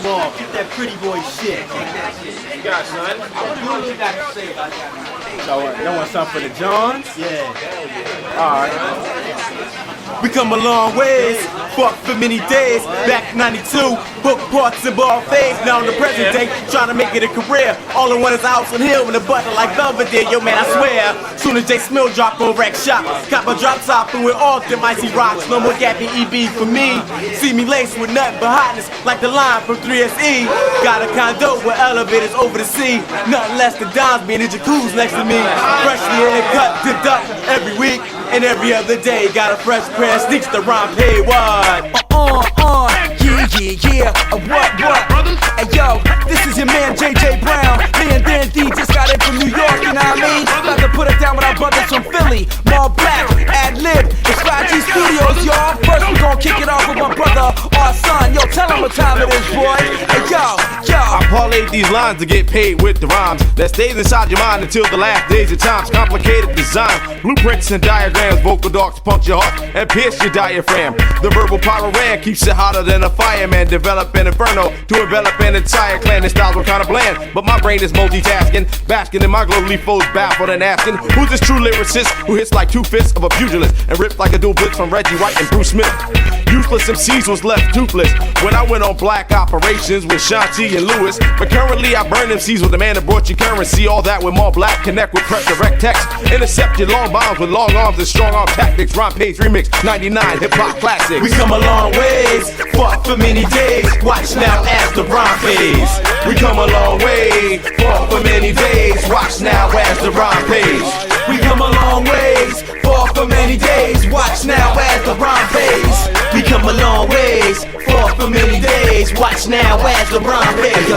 Lamar. Get that pretty boy shit. You got it, son. What you got to say about that? So, y'all want something for the Johns? Yeah. Alright. We come a long ways, fuck for many days. Back 92, book parts and ball fades. Now in the present day, trying to make it a career. All I want is a house on hill and a button like Belvedere. Yo man, I swear, soon as J Smill drop on Rack Shop, got my drop top and we're all them icy rocks. No more gapping EB for me. See me laced with nothing but hotness, like the line from 3SE. Got a condo with elevators over the sea. Nothing less than dimes being in jacuzzi next to me. Freshly in the cut, dipped up every week. And every other day, got a fresh pair of sneaks to rhyme, pay what? Yeah, what? Hey yo, this is your man JJ Brown. Me and Dan D just got in from New York, you know what I mean? About to put it down with our brothers from Philly. More Black, Ad-Lib, it's 5G Studios, y'all. First we gon' kick it off with my brother, our son. Yo, tell him what time it is, boy. Hey yo. I parlayed these lines to get paid with the rhymes that stays inside your mind until the last days of times. Complicated design, blueprints and diagrams, vocal darts punch your heart and pierce your diaphragm. The verbal power ran keeps it hotter than a fireman. Develop an inferno to envelop an entire clan. This styles were kinda bland, but my brain is multitasking, basking in my globally foes, baffled and asking, who's this true lyricist who hits like two fists of a pugilist and ripped like a dual blitz from Reggie White and Bruce Smith? Useless MCs was left toothless when I went on black operations with Shanti and Lewis. But currently I burn MCs with the man that brought you currency. All that with more black, connect with prep direct text. Intercept your long bombs with long arms and strong arm tactics. Rhyme page remix, 99 hip hop classics. We come a long ways, fought for many days. Watch now as the rhyme pays. We come a long way, fought for many days. Watch now as the rhyme pays. We come a long ways, fought for many days. Watch now as the rhyme pays. We come a long ways, fought for many days. Watch now as the rhyme pays.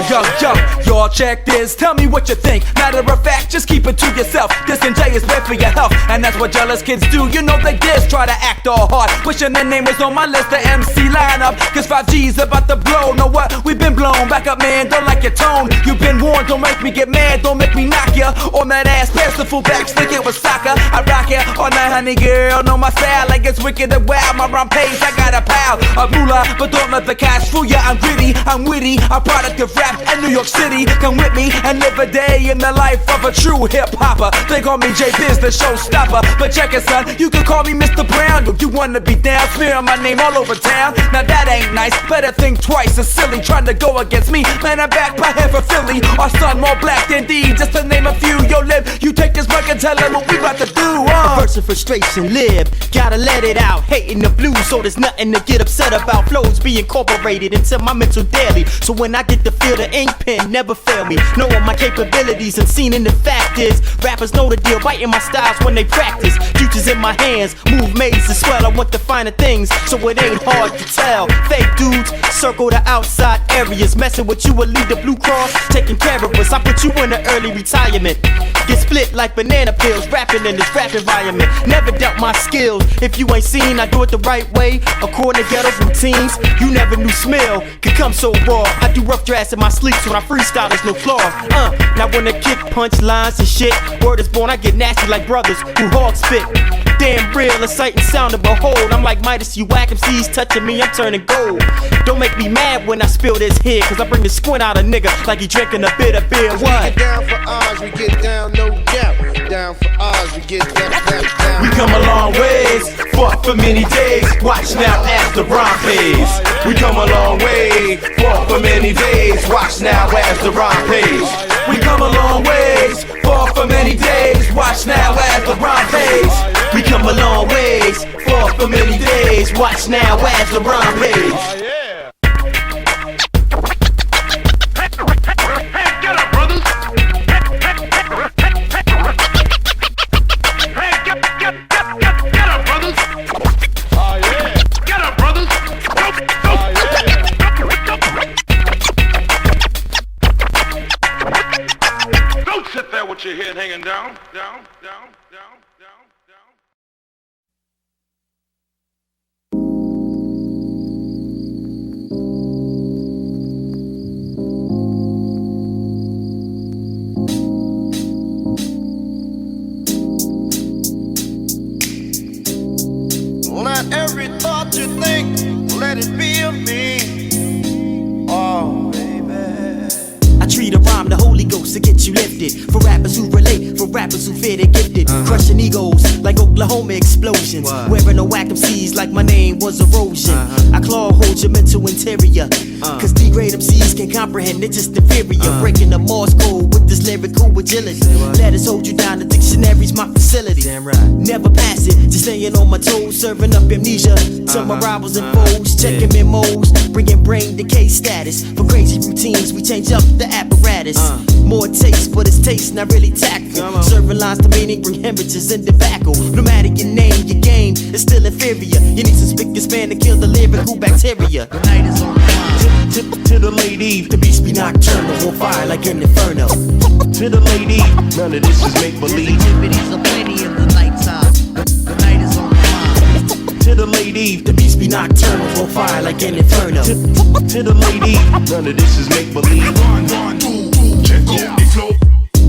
Yo, y'all check this, tell me what you think. Matter of fact, just keep it to yourself. This J is bad for your health, and that's what jealous kids do. You know they just try to act all hard. Wishing their name was on my list, the MC lineup. Cause 5G's about to blow, know what? We've been blown. Back up man, don't like your tone. You've been warned, don't make me get mad. Don't make me knock ya on that ass. Pass the full back, stick it with soccer. I rock it on that honey girl. Know my style like it's wicked and wild. My rhyme pays, I got a pile of moolah, but don't let the cash fool ya. I'm gritty, I'm witty, a product of rap and New York City. Come with me and live a day in the life of a true hip-hopper. They call me J-Biz, the showstopper. But check it, son, you can call me Mr. Brown. You wanna be down, smearing my name all over town. Now that ain't nice, better think twice. It's silly trying to go against me. Man, I'm back by head for Philly. Our son more black than D, just to name a few. Yo, Lib, you take this mic and tell him what we about to do. Verse of frustration, live, gotta let it out. Hating the blues, so there's nothing to get upset about. Flows be incorporated into my mental daily. So when I get to feel the ink pen, never fail me. Knowing my capabilities and seeing the fact is, rappers know the deal, biting my styles when they practice. Futures in my hands, move maze to swell. I want the finer things, so it ain't hard to tell. Fake dudes circle the outside areas, messing with you will lead the Blue Cross, taking care of us. I put you in an early retirement. Get split like banana peels, rapping in this rap environment. Never doubt my skills. If you ain't seen, I do it the right way, according to ghetto routines. You never knew Smell could come so raw. I do rough drafts in my sleeps when I freestyle, there's no flaw. Now when I kick punch lines and shit, word is born, I get nasty like brothers who hog spit. Damn real, a sight and sound to behold. I'm like Midas, you whack MCs touching me, I'm turning gold. Don't make me mad when I spill this here, cause I bring the squint out a nigga like he drinking a bit of beer. What? We get down for ours, we get down, no doubt. Down for ours, we get down. We come a long ways, fought for many days. Watch now as the rhyme pays. We come a long way, fought for many days. Watch now as the rhyme pays. We come a long ways, fought for many days. Watch now as the rhyme pays. We come a long ways, fought for many days. Watch now as the rhyme pays. With your head hanging down, down, down, down, down, down. Let every thought you think, let it be of me. Oh, lifted. For rappers who relate, for rappers who fear they're gifted. Crushing egos like Oklahoma explosions. Wearing a whack MCs like my name was erosion. I claw hold your mental interior. Cause D-grade MCs can comprehend, they're just inferior. Breaking the Morse code with this lyrical agility. Let us hold you down, the dictionary's my facility. Never pass it, just staying on my toes. Serving up amnesia to my rivals and foes. Checking memos, bringing brain decay status. For crazy routines, we change up the apparatus. More taste, but it's taste, not really tactful. Serving lines to meaning, bring hemorrhages and tobacco. No matter your name, your game is still inferior. You need some spick and span to kill the lyrical bacteria. The night is on To the lady, the beast be nocturnal, on fire like an inferno. to the lady, none of this is make believe. Activities are plenty in the nighttime. The night is on fire. To the lady, The beast be nocturnal, on fire like an inferno. to the lady, none of this is make believe.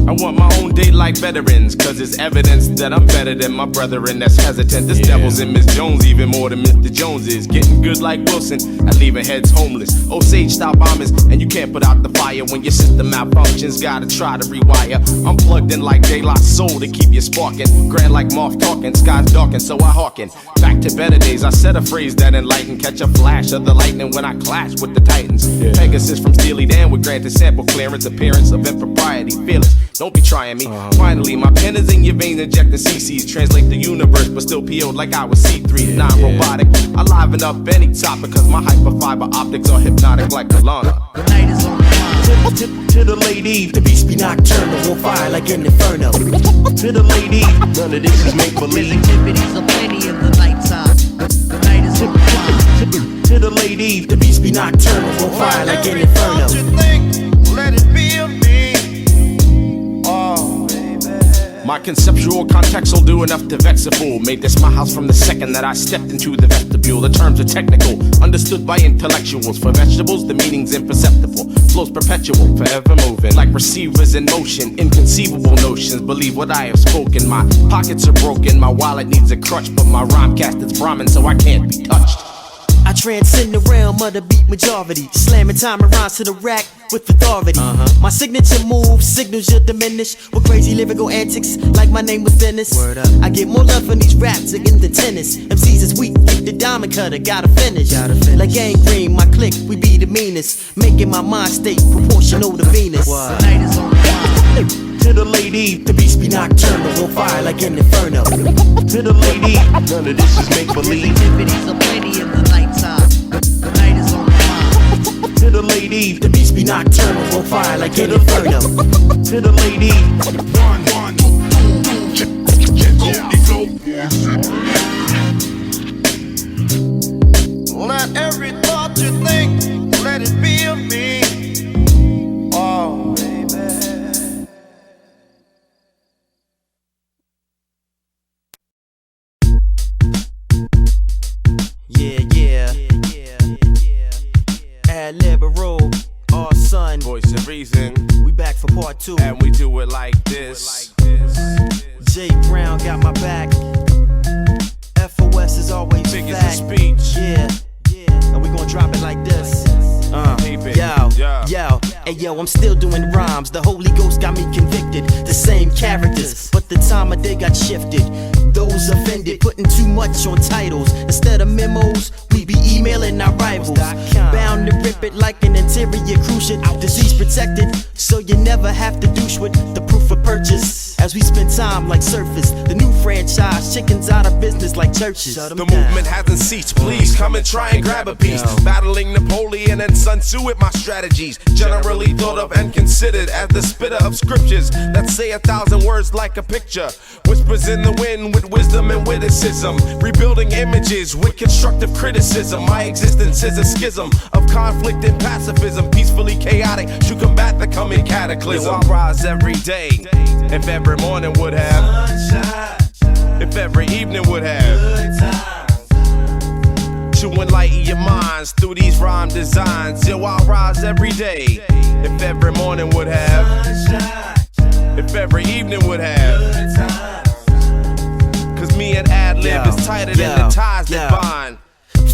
I want my own day like veterans, cause it's evidence that I'm better than my brethren that's hesitant. This devil's in Miss Jones even more than Mr. Jones is. Getting good like Wilson, and leaving heads homeless. Osage style bombers, and you can't put out the fire when your system malfunctions. Gotta try to rewire. I'm plugged in like daylight soul to keep you sparking. Grand like moth talking, skies darken, so I hearken. Back to better days, I said a phrase that enlightened. Catch a flash of the lightning when I clash with the Titans. Pegasus from Steely Dan with granted sample clearance. Appearance of impropriety, fearless. Don't be trying me. Finally, my pen is in your veins, injecting CCs. Translate the universe, but still PO'd like I was C3. Non-robotic. I liven up any topic, cause my hyperfiber optics are hypnotic like Alana. The night is on fire. To the lady, The beast be nocturnal, on fire like an inferno. to the lady, none of this is make believe. Activities are plenty in the nighttime. The night is on fire. To the lady, The beast be nocturnal, on fire like an inferno. Let it be of me. my conceptual context will do enough to vex a fool. Made this my house from the second that I stepped into the vestibule. The terms are technical, understood by intellectuals. For vegetables, the meaning's imperceptible. Flows perpetual, forever moving. Like receivers in motion, inconceivable notions. Believe what I have spoken. My pockets are broken, my wallet needs a crutch. But my rhyme cast is Brahmin, so I can't be touched. I transcend the realm of the beat majority, slamming time and rhymes to the rack with authority. My signature move signals you diminish with crazy lyrical antics like my name was Dennis. I get more love from these raps against the tennis. MCs is weak, get the diamond cutter, gotta finish. Like gangrene, my clique, we be the meanest, making my mind state proportional to Venus. The night is on fire. To the lady, The beast be nocturnal, on fire like an inferno. to the lady, none of this is make believe. Activities are plenty in the nighttime. The night is on fire. To the lady, The beast be nocturnal, on fire like an inferno. to the lady. Let every thought you think, let it be of me. Oh, baby. Yeah. Ad liberal, our son. Voice of reason, We back for part 2. and we do it like this. Jay Brown got my back. FOS is always Big back. as a speech. Yeah. And we gon' drop it like this. Keep it. Yo, Yeah. hey yo, I'm still doing rhymes. The Holy Ghost got me convicted. The same characters, but the time of day got shifted. Those offended, putting too much on titles. Instead of memos, we be emailing our rivals. Bound to rip it like an interior cruise ship. Disease protected, so you never have to douche with the proof of purchase. As we spend time like Surface, the new franchise, chickens out of business like churches. The movement hasn't ceased. Please come and try and grab a piece. Battling Napoleon and Sun Tzu with my strategies. Generally thought of and considered as the spitter of scriptures that say 1,000 words like a picture. Whispers in the wind with wisdom and witticism. Rebuilding images with constructive criticism. My existence is a schism of conflict and pacifism. Peacefully chaotic to combat the coming cataclysm. I rise every day. If every morning would have. If every evening would have. To enlighten your minds through these rhyme designs. Yo, I rise every day. If every morning would have. If every evening would have. Cause me and ad-lib is tighter than the ties that bind.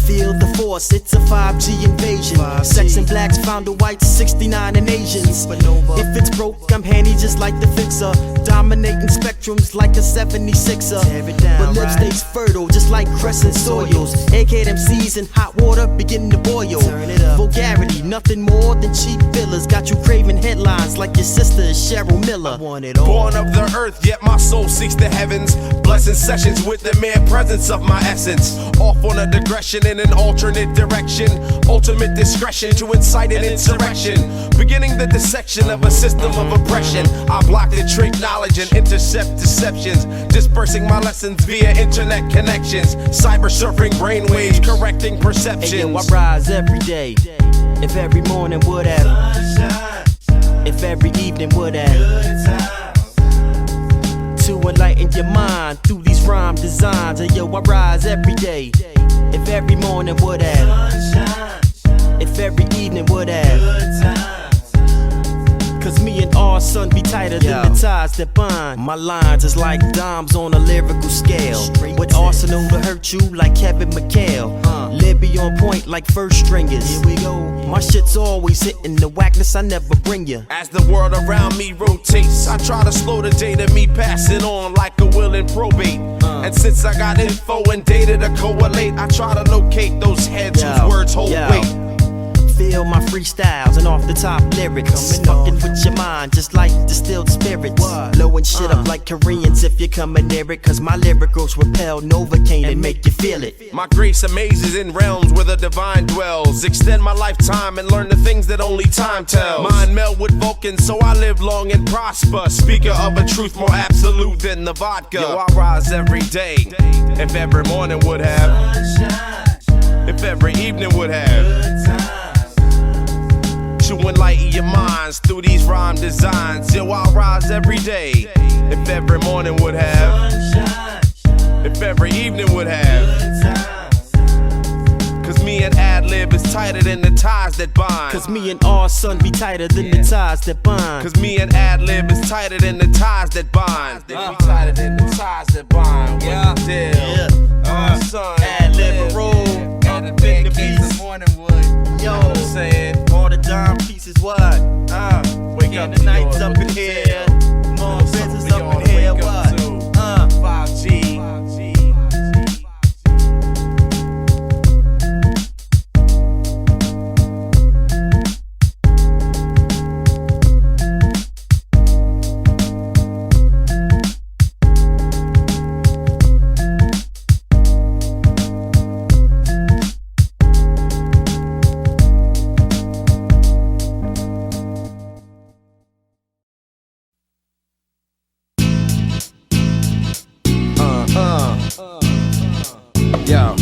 Feel the force force, it's a 5G invasion. 5G. Sex and blacks found the whites, 69 and Asians. If it's broke, I'm handy just like the fixer. Dominating spectrums like a 76er. But live stays fertile just like crescent soils. AK them seas in hot water begin to boil. Vulgarity, nothing more than cheap fillers. Got you craving headlines like your sister is Cheryl Miller. Born of the earth, yet my soul seeks the heavens. Blessing sessions with the mere presence of my essence. Off on a digression in an alternate direction. Ultimate discretion to incite an insurrection. Beginning the dissection of a system of oppression. I block the trick knowledge and intercept deceptions. Dispersing my lessons via internet connections. Cyber surfing brainwaves, correcting perceptions. Hey, yo, I rise every day. If every morning would have sunshine. If every evening would have good times. To enlighten your mind through these rhyme designs. Hey, yo, I rise every day. If every morning would have sunshine. If every evening would have good times. Cause me and our son be tighter than the ties that bind. My lines is like dimes on a lyrical scale. With arsenal to hurt you like Kevin McHale. Libby on point like first stringers. Here we go. My shit's always hitting the whackness I never bring ya. As the world around me rotates, I try to slow the data, me passing on like a will in probate. And since I got info and data to correlate, I try to locate those heads whose words hold weight. Feel my freestyles and off the top lyrics. Fucking with your mind just like distilled spirits. Blowing shit up like Koreans if you're coming near it. Cause my lyricals repel Novocaine and make you feel it. My grace amazes in realms where the divine dwells. Extend my lifetime and learn the things that only time tells. Mind meld with Vulcan so I live long and prosper. Speaker of a truth more absolute than the vodka. Yo, I rise every day. If every morning would have sunshine. If every evening would have good times. To enlighten your minds through these rhyme designs. Yo, I rise every day. If every morning would have sunshine. If every evening would have good times. Cause me and ad-lib is tighter than the ties that bind. Cause me and our son be tighter than the ties that bind. Cause me and ad-lib is tighter than the ties that bind. They be tighter than the ties that bind. Yeah. What the deal? Son, ad-lib roll. And the big keys. Morning wood. Yo, I'm saying all the dime pieces what? Wake up the nights up in here. More business up in here. What? 5G. Yo,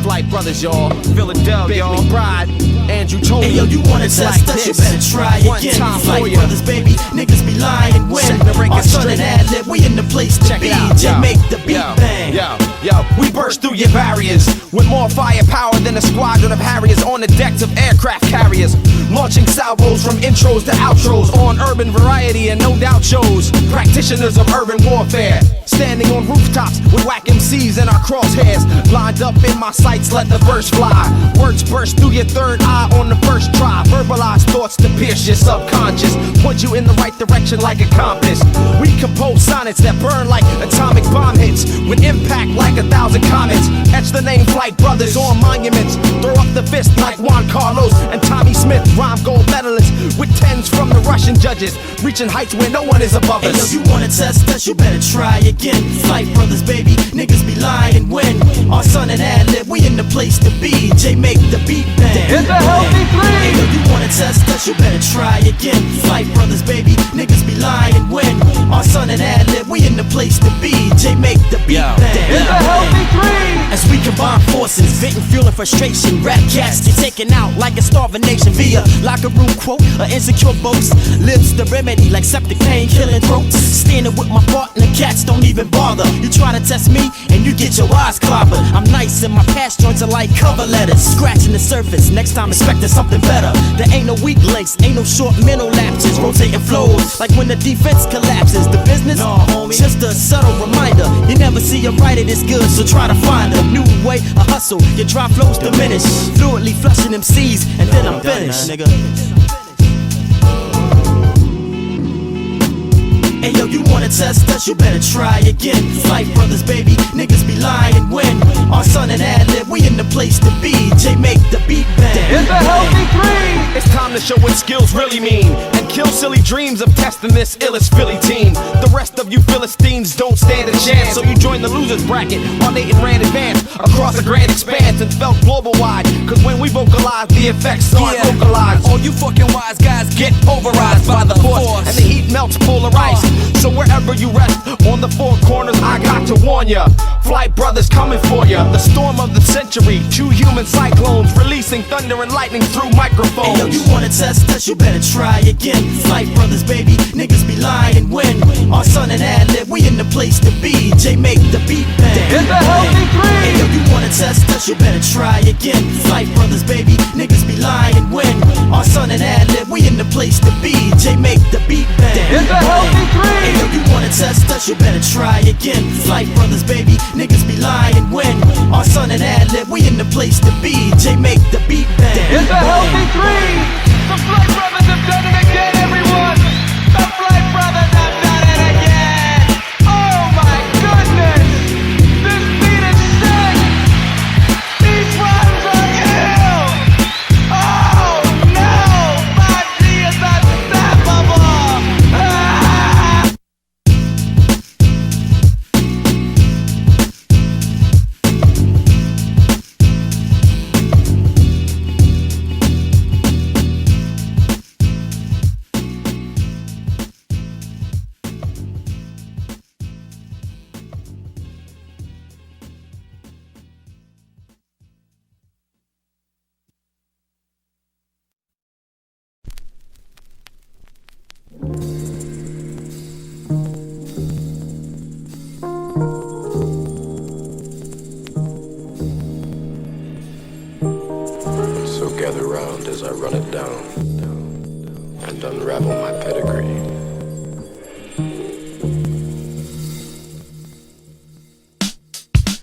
Flight Brothers, y'all. Philadelphia, y'all. Pride. Andrew told me. Hey, yo, you wanna test us? You better try again. Flight Brothers, baby. Niggas be lying when our son and ad-lib, we in the place to be. Just make the beat bang. Yo, we burst through your barriers with more firepower than a squadron of Harriers on the decks of aircraft carriers. Launching salvos from intros to outros on urban variety and no doubt shows. Practitioners of urban warfare. Standing on rooftops with whack MCs in our crosshairs. Lined up in my sights, let the verse fly. Words burst through your third eye on the first try. Verbalize thoughts to pierce your subconscious. Point you in the right direction like a compass. We compose sonnets that burn like atomic bomb hits. With impact like 1,000 comets. Etch the name Flight Brothers on monuments. Throw up the fist like Juan Carlos and Tommy Smith. Rhyme gold medalists with tens from the Russian judges. Reaching heights where no one is above us. Hey, yo, you wanna test us? You better try again. Flight Brothers, baby. Niggas be lying when our son and ad-lib, we in the place to be. J make the beat bang. It's a healthy three. Hey, yo, you wanna test us? You better try again. Flight Brothers, baby. Niggas be lying when our son and ad-lib, we in the place to be. J make the beat bang. It's a healthy three. As we combine forces, venting fuel and frustration. Rap cats get taken out like a starving nation via locker room quote, an insecure boast. Lives the remedy like septic pain, killing throats. Standing with my partner, cats don't even even bother. You try to test me, and you get your eyes clobbered. I'm nice and my past joints are like cover letters. Scratching the surface, next time expecting something better. There ain't no weak links, ain't no short mental lapses. Rotating flows, like when the defense collapses. The business, no, homie, just a subtle reminder. You never see a writer this good, so try to find a new way, a hustle. Your dry flows diminish, fluently flushing them C's, and then I'm finished, nigga. Hey yo, you wanna test us, you better try again. Flight brothers, baby, niggas be lying when our son and ad-lib, we in the place to be. J make the beat bang. It's a healthy three. It's time to show what skills really mean and kill silly dreams of testing this illest Philly team. The rest of you Philistines don't stand a chance, so you join the losers bracket while Nathan ran advance across a grand expanse and felt global wide. Cause when we vocalize, the effects aren't localized. All you fucking wise guys get pulverized by the force, and the heat melts polarized. So wherever you rest on the four corners, I got to warn ya. Flight brothers coming for ya. The storm of the century, two human cyclones releasing thunder and lightning through microphones. Hey yo, you wanna test us, you better try again. Flight brothers, baby, niggas be lying when our son and ad-lib, we in the place to be. J make the beat bang. It's a healthy three. Hey yo, you wanna test us, you better try again. Flight brothers, baby, niggas be lying when our son and ad-lib, we in the place to be. J make the beat bang. It's a healthy three. Hey yo, you wanna test us, you better try again. Flight brothers, baby, niggas be lying when our son and ad-lib, we in the place to be. J make the beat bang. It's a healthy three. The Flight Brothers have done it again, everyone. The Flight Brothers have done it again. Oh my goodness. This beat is sick. These rhymes are ill. Oh no. My G is unstoppable. Ah! So gather round as I run it down and unravel my pedigree.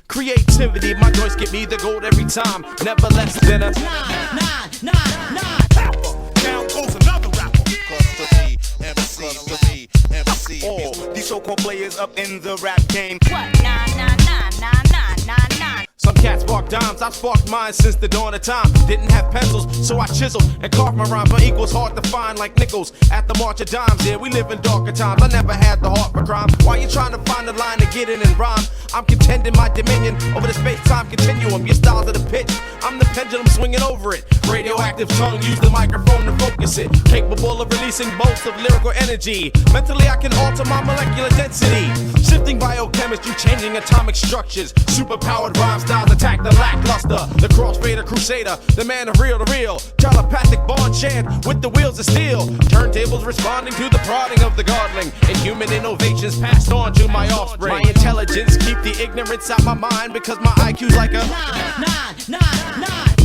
Creativity, my joints get me the gold every time. Never less than a Down goes another rapper. Cause to me, MC. All these so-called players up in the rap game. What? Nah. Some cats spark dimes, I've sparked mine since the dawn of time. Didn't have pencils, so I chiseled and carved my rhyme. But equals hard to find like nickels at the March of Dimes. Yeah, we live in darker times, I never had the heart for crime. While you trying to find a line to get in and rhyme, I'm contending my dominion over the space-time continuum. Your styles are the pitch, I'm the pendulum swinging over it. Radioactive tongue, use the microphone to focus it. Capable of releasing bolts of lyrical energy. Mentally I can alter my molecular density. Shifting biochemistry, changing atomic structures. Superpowered rhyme styles attack the lackluster. The crossfader crusader, the man of real to real. Telepathic bond chant with the wheels of steel. Turntables responding to the prodding of the godling. And human innovations passed on to my offspring. My intelligence keep the ignorance out my mind because my IQ's like a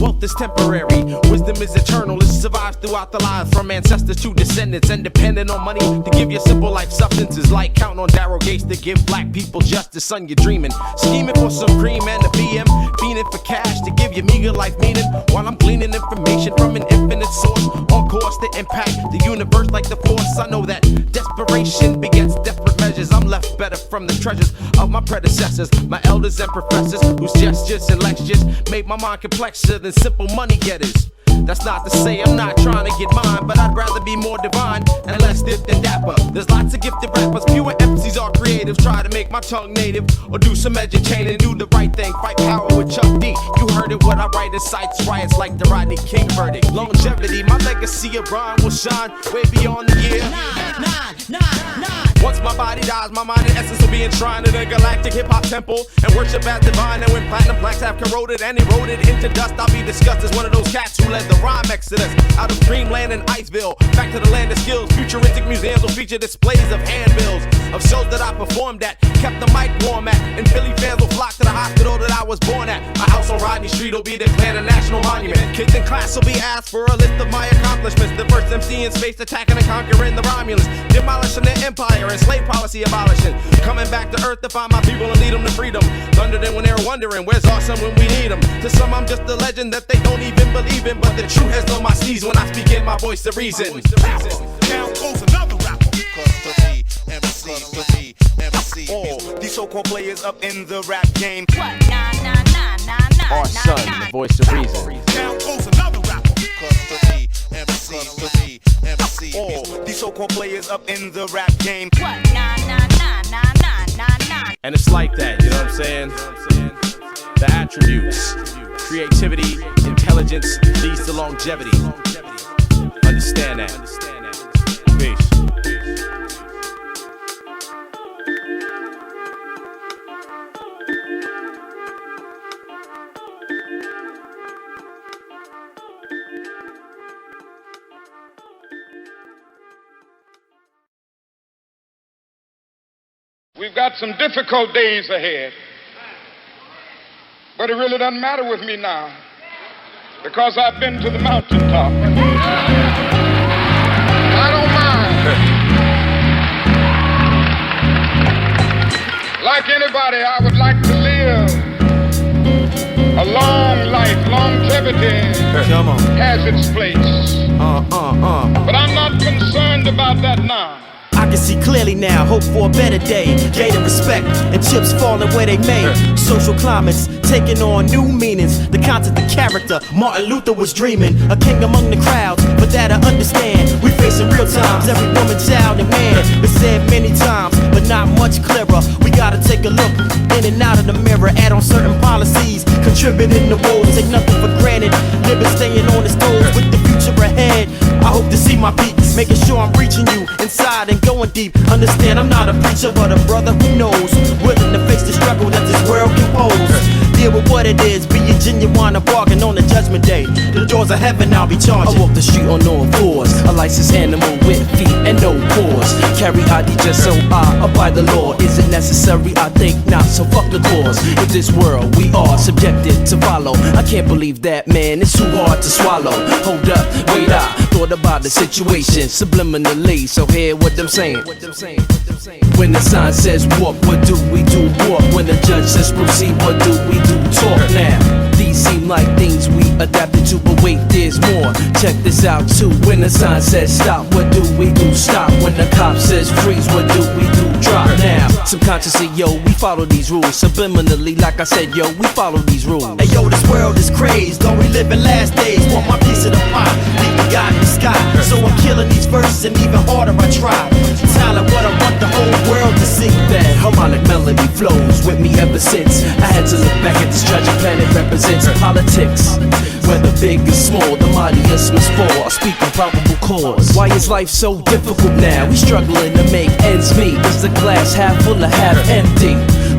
Wealth is temporary, wisdom is eternal. It survives throughout the lines from ancestors to descendants. And depending on money to give you simple life substances, like counting on Daryl Gates to give black people justice. Son, you're dreaming, scheming for some cream and a BM, fiending for cash to give you meager life meaning. While I'm gleaning information from an infinite source, on course to impact the universe like the force. I know that desperation begets desperate measures. I'm left better from the treasures of my predecessors, my elders and professors, whose gestures and lectures made my mind complexer than simple money getters. That's not to say I'm not trying to get mine, but I'd rather be more divine and less stiff than dapper. There's lots of gifted rappers, fewer MCs are creatives. Try to make my tongue native or do some educating. Do the right thing, fight power with Chuck D. You heard it, what I write incites riots like the Rodney King verdict. Longevity, my legacy of rhyme will shine way beyond the year. Once my body dies, my mind and essence will be enshrined in a galactic hip-hop temple and worship as divine. And when platinum plaques have corroded and eroded into dust, I'll be discussed as one of those cats who led the rhyme exodus out of dreamland and Iceville, back to the land of skills. Futuristic museums will feature displays of handbills of shows that I performed at, kept the mic warm at, and Philly fans will flock to the hospital that I was born at. My house on Rodney Street will be declared a national monument. Kids in class will be asked for a list of my accomplishments. The first MC in space attacking and conquering the Romulans, demolishing their empire and slave policy abolishing, coming back to earth to find my people and lead them to freedom. Thundered in when they're wondering where's awesome when we need them. To some I'm just a legend that they don't even believe in, but the truth has on my sleeves when I speak in my voice of reason. Now goes another rapper. These so-called players up in the rap game. Our son, the voice of reason. Now goes another rapper. These so-called players up in the rap game. And it's like that, you know what I'm saying? The attributes, creativity, intelligence leads to longevity. Understand that. Peace. We've got some difficult days ahead, but it really doesn't matter with me now because I've been to the mountaintop. I don't mind. Like anybody, I would like to live a long life. Longevity has its place. But I'm not concerned about that now. I can see clearly now, hope for a better day. Gain respect, and chips falling where they may. Social climates taking on new meanings. The concept of character, Martin Luther was dreaming. A king among the crowds, but that I understand. We facing real times, every woman, child, and man. Been said many times, but not much clearer. We gotta take a look in and out of the mirror. Add on certain policies, contributing to woes. Take nothing for granted, living, staying on his toes. With the future ahead, I hope to see my peaks, making sure I'm reaching you inside and going deep. Understand I'm not a preacher, but a brother who knows, willing to face the struggle that this world can pose. Deal with what it is, be a genuine and bargain on the judgment day. The doors of heaven I'll be charging. I walk the street on all fours, a licensed animal with feet and no paws. Carry ID just so I abide the law. Is it necessary? I think not, so fuck the cause. In this world we are subjected to follow. I can't believe that, man, it's too hard to swallow. Hold up, wait, I thought about the situation subliminally, so hear what I'm saying. When the sign says walk, what do we do? Walk. When the judge says proceed, what do we do? Talk now. These seem like things we adapted to, but wait, there's more. Check this out too. When the sign says stop, what do we do? Stop. When the cop says freeze, what do we do? Drop now. Subconsciously, yo, we follow these rules. Subliminally, like I said, yo, we follow these rules. Hey yo, this world is crazed, don't we live in last days? Want my piece of the pie, leave the God in the sky. So I'm killing these verses and even harder I try. Talent, what I want the whole world to see. That harmonic melody flows with me ever since. I had to look back at this tragic planet represents politics. Whether big or small, the mightiest must fall. I speak in probable cause. Why is life so difficult now? We struggling to make ends meet. Is the glass half full or half empty?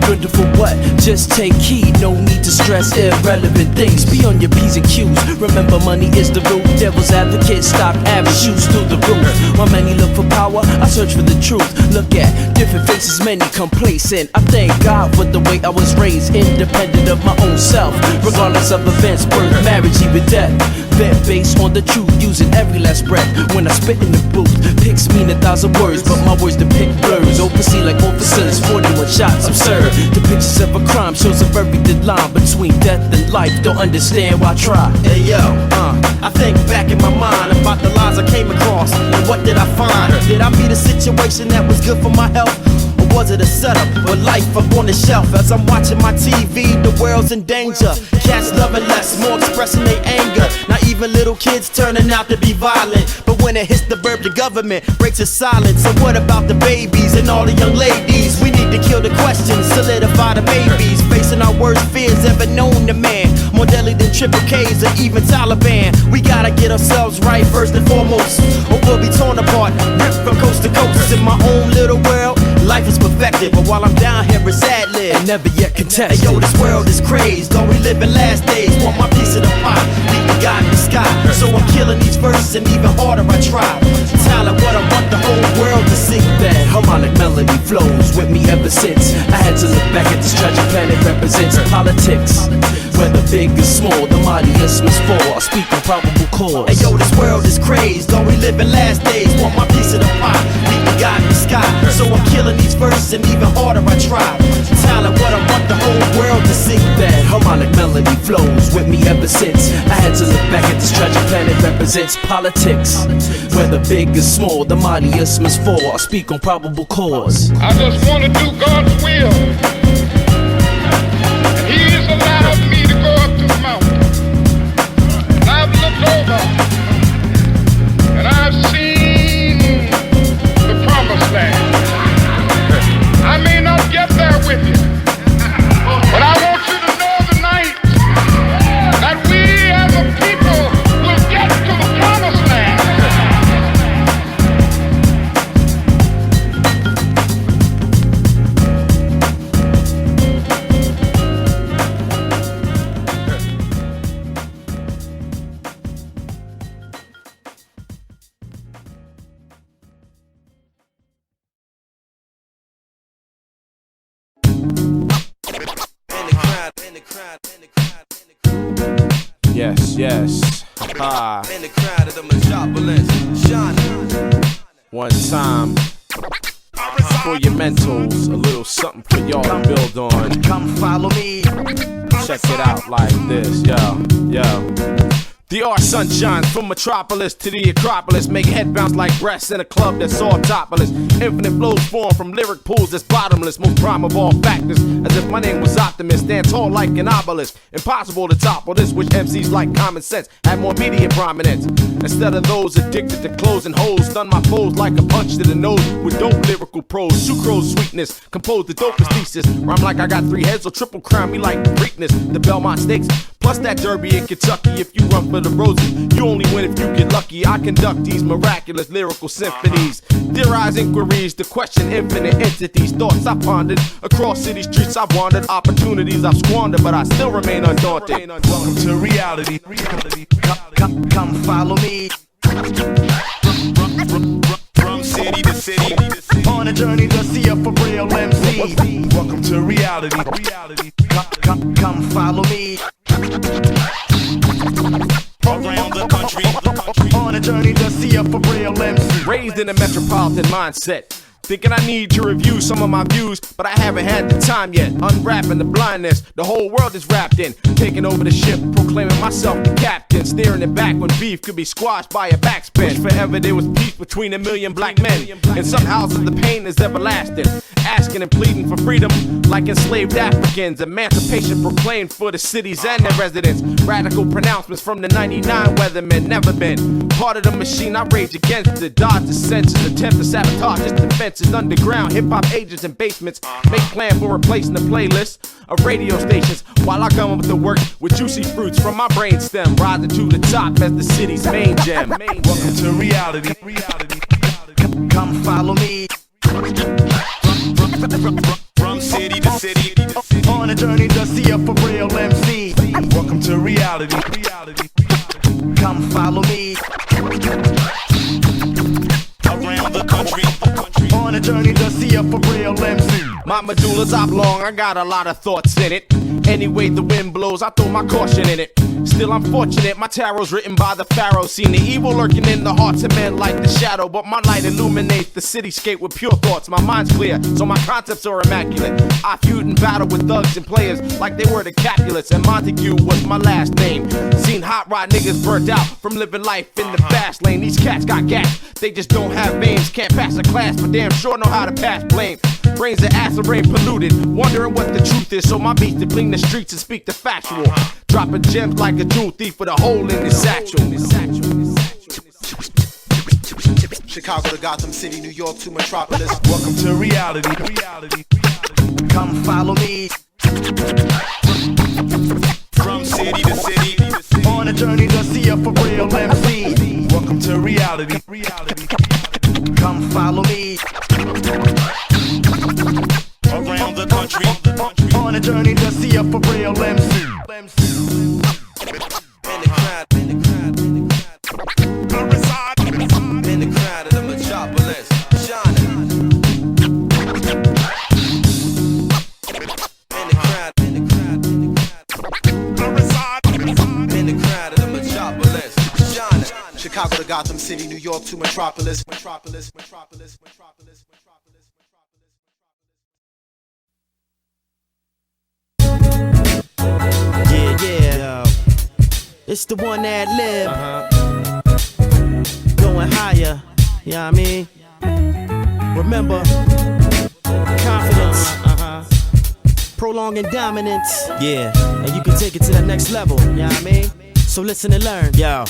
Good for what? Just take heed, no need to stress irrelevant things. Be on your P's and Q's. Remember, money is the root. Devil's advocate, stock average, shoots through the roof. While many look for power, I search for the truth. Look at different faces, many complacent. I thank God for the way I was raised, independent of my own self. Regardless of events, birth, marriage, even death. Bet based on the truth, using every last breath. When I spit in the booth, pics mean 1,000 words, but my words depict blurs. Oversee like officers, 41 shots absurd. The pictures of a crime shows a very thin line between death and life. Don't understand why I try. Hey yo, I think back in my mind about the lies I came across, and what did I find? Did I meet a situation that was good for my health? Or was it a setup or life up on the shelf? As I'm watching my TV, the world's in danger. Cats loving less, more expressing their anger. Not even little kids turning out to be violent. But when it hits the verb, the government breaks its silence. And what about the babies and all the young ladies? We need to kill the questions, solidify the babies. Facing our worst fears ever known to man. more deadly than triple K's or even Taliban. We gotta get ourselves right first and foremost, or we'll be torn apart, ripped from coast to coast. In my own little world, life is perfected, but while I'm down here, it's ad-lib and never yet contested. Hey yo, this world is crazed, though we live in last days. Want my piece of the pie, leave the God in the sky. So I'm killing these verses and even harder I try. Talent, what I want the whole world to see. That harmonic melody flows with me ever since. I had to look back at this tragic planet represents politics. Whether big or small, the mightiest must fall. I speak in probable cause. Hey yo, this world is crazed, though we live in last days. Want my piece of the pie, leave the God in the sky. So I'm killing these verses and even harder I try. Talent, what I want the whole world to see. That harmonic melody flows with me ever since. I had to look back at this tragic planet represents politics. Whether big or small, the mightiest must fall. I speak on probable cause. I just want to do God's will. And He's allowed me to go up to the mountain. And I've looked over and I've seen the promised land. I may not get there with you, but I want you to know tonight that we as a people will get to the promised land. Yes, yes. Ah. In the crowd of the Metropolis, shining. One time for your mentals, a little something for y'all to build on. Come follow me. Check it out like this, yo, yo. The art sunshine from Metropolis to the Acropolis, make head bounce like breasts in a club that's all topless. Infinite flows form from lyric pools that's bottomless. Most prime of all factors, as if my name was Optimus. Stand tall like an obelisk, impossible to topple this. Which MCs like common sense have more media prominence. Instead of those addicted to closing holes, stun my foes like a punch to the nose with dope lyrical prose. Sucrose sweetness, compose the dopest thesis. Rhyme like I got 3 heads, or triple crown me like Preakness. The Belmont Stakes, plus that Derby in Kentucky. If you run for the roses, you only win if you get lucky. I conduct these miraculous lyrical symphonies. Theorize inquiries to question infinite entities. Thoughts I pondered across city streets I've wandered. Opportunities I've squandered, but I still remain undaunted. Welcome to reality. Come follow me. From city to city. On a journey to see a for real MC. Welcome to reality. Come follow me. Around the country. On a journey to see a for real MC. Raised in a metropolitan mindset, thinking I need to review some of my views, but I haven't had the time yet. Unwrapping the blindness the whole world is wrapped in. Taking over the ship, proclaiming myself the captain. Steering it back when beef could be squashed by a backspin. Wish forever there was peace between a million black men. In some houses the pain is everlasting. Asking and pleading for freedom like enslaved Africans. Emancipation proclaimed for the cities and their residents. Radical pronouncements from the 99 weathermen. Never been part of the machine, I rage against it. Dodge the censors, attempt to sabotage its defenses. Underground hip-hop agents and basements make plan for replacing the playlist of radio stations, while I come up with the work with juicy fruits from my brainstem, rising to the top as the city's main gem. Welcome to reality. Come follow me. From city to city. On a journey to see a for real MC. Welcome to reality. Come follow me. Around the country. On a journey to see a for real MC. My medulla's oblong, I got a lot of thoughts in it. Any way the wind blows, I throw my caution in it. Still I'm fortunate, my tarot's written by the pharaoh. Seen the evil lurking in the hearts of men like the shadow, but my light illuminates the cityscape with pure thoughts. My mind's clear, so my concepts are immaculate. I feud and battle with thugs and players like they were the Capulets, and Montague was my last name. Seen hot rod niggas burnt out from living life in the fast lane. These cats got gas, they just don't have veins. Can't pass a class, but damn sure know how to pass blame. Brains of acid rain polluted, wondering what the truth is. So my beats to clean the streets and speak the factual. Dropping gems like a jewel thief with a hole in his satchel. Chicago to Gotham City, New York to Metropolis. Welcome to reality. Come follow me. From city to the country. On a journey to see a for real MC. In the crowd of the Metropolis, shining. In the crowd of the Metropolis, shining. Chicago to Gotham City, New York to Metropolis. Metropolis, Metropolis, Metropolis, Metropolis, Metropolis. Yeah. It's the one that live. Going higher. You know what I mean? Remember, confidence. Prolonging dominance. Yeah. And you can take it to the next level. You know what I mean? So listen and learn. Yo.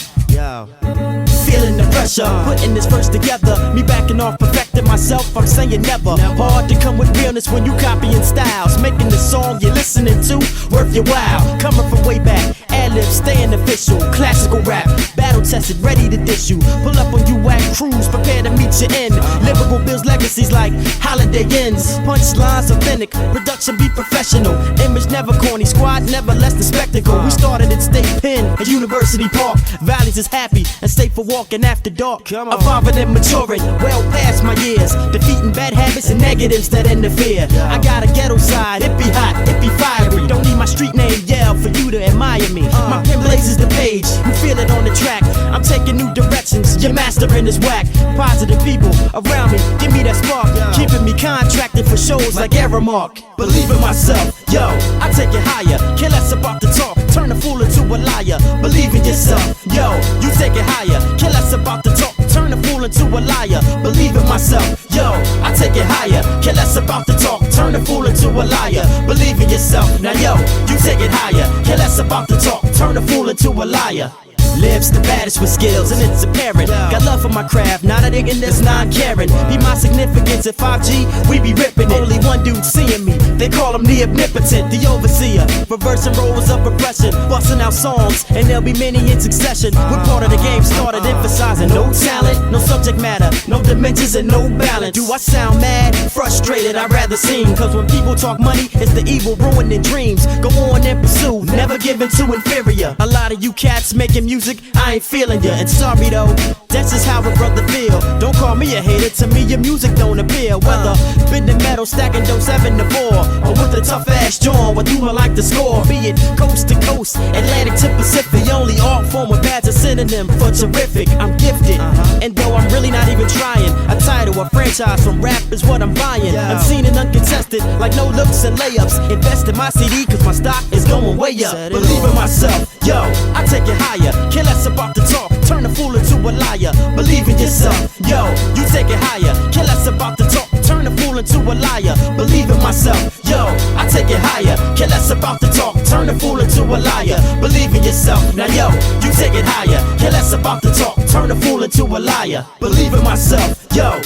Feeling the pressure, putting this verse together. Me backing off, perfecting myself, I'm saying never. Hard to come with realness when you copying styles. Making the song you're listening to worth your while. Coming from way back, ad-libs staying official. Classical rap, battle tested, ready to dish you. Pull up on you whack crews, prepare to meet your end. Lyrical builds legacies like holiday ends. Punchlines authentic, production be professional. Image never corny, squad never less than spectacle. We started at State Pen at University Park. Valleys is happy and safe for walking after dark. Evolving and maturing, well past my years. Defeating bad habits and negatives that interfere. I got a ghetto side, it be hot, it be fiery. Don't need my street name yell for you to admire me. My pen blazes the page, you feel it on the track. I'm taking new directions, your mastering is whack. Positive people around me, give me that spark. Keeping me contracted for shows like Aramark. Believe in myself, yo, I take it higher. Care less about the talk, turn a fool into a liar. Believe in yourself, yo, you take it higher. Care less about the talk, turn a fool into a liar. Believe in myself, yo, I take it higher. Care less about the talk, turn a fool into a liar. Believe in yourself, now yo, you take it higher. Care less about the talk, turn a fool into a liar. Lives the baddest with skills and it's apparent. Got love for my craft, not a nigga that's non-caring. Be my significance at 5G, we be ripping it. Only one dude seeing me, they call him the omnipotent, the overseer. Reversing roles of oppression, busting out songs, and there'll be many in succession. We're part of the game started emphasizing no talent, no subject matter, no dimensions and no balance. Do I sound mad? Frustrated, I'd rather sing. Cause when people talk money, it's the evil ruining dreams. Go on and pursue, never giving to inferior. A lot of you cats making music, I ain't feeling ya, and sorry though, that's just how a brother feel. Don't call me a hater, to me your music don't appeal. Whether bending metal, stacking dough 7 to 4, or with a tough ass jaw, what you would like to score. Be it coast to coast, Atlantic to Pacific, the only art form with bad's a synonym for terrific. I'm gifted, and though I'm really not even trying, a title, a franchise from rap is what I'm buying. Unseen and uncontested, like no looks and layups. Invest in my CD, cause my stock is going way up. Believe in myself, yo, I take it higher. Care less about the talk, turn a fool into a liar. Believe in yourself, yo, you take it higher. Care less about the talk, turn a fool into a liar. Believe in myself, yo, I take it higher. Care less about the talk, turn a fool into a liar. Believe in yourself, now yo, you take it higher. Care less about the talk, turn a fool into a liar. Believe in myself, yo,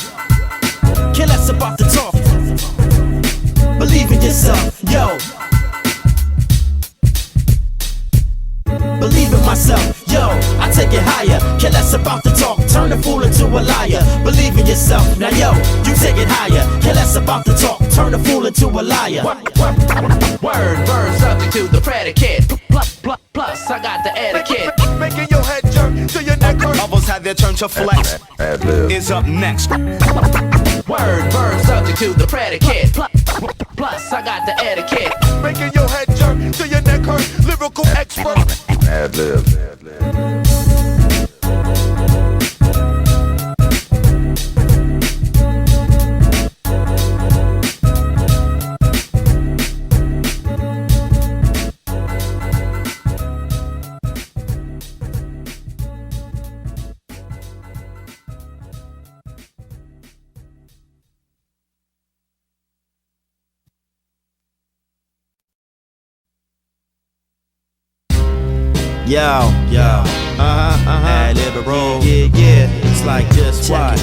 care less about the talk. Believe in yourself, yo. Believe in myself, yo, I take it higher. Care less about the talk, turn a fool into a liar. Believe in yourself, now yo, you take it higher. Care less about the talk, turn a fool into a liar. Word, verb, subject to the predicate. Plus, I got the etiquette. Making your head jerk till your neck hurt. Others had their turn to flex. Is up next. Word, verb, subject to the predicate. Plus, I got the etiquette. Making your head jerk till your neck hurt. Lyrical expert. Ad-lib. Yo, ad-lib roll. Yeah, it's like just what?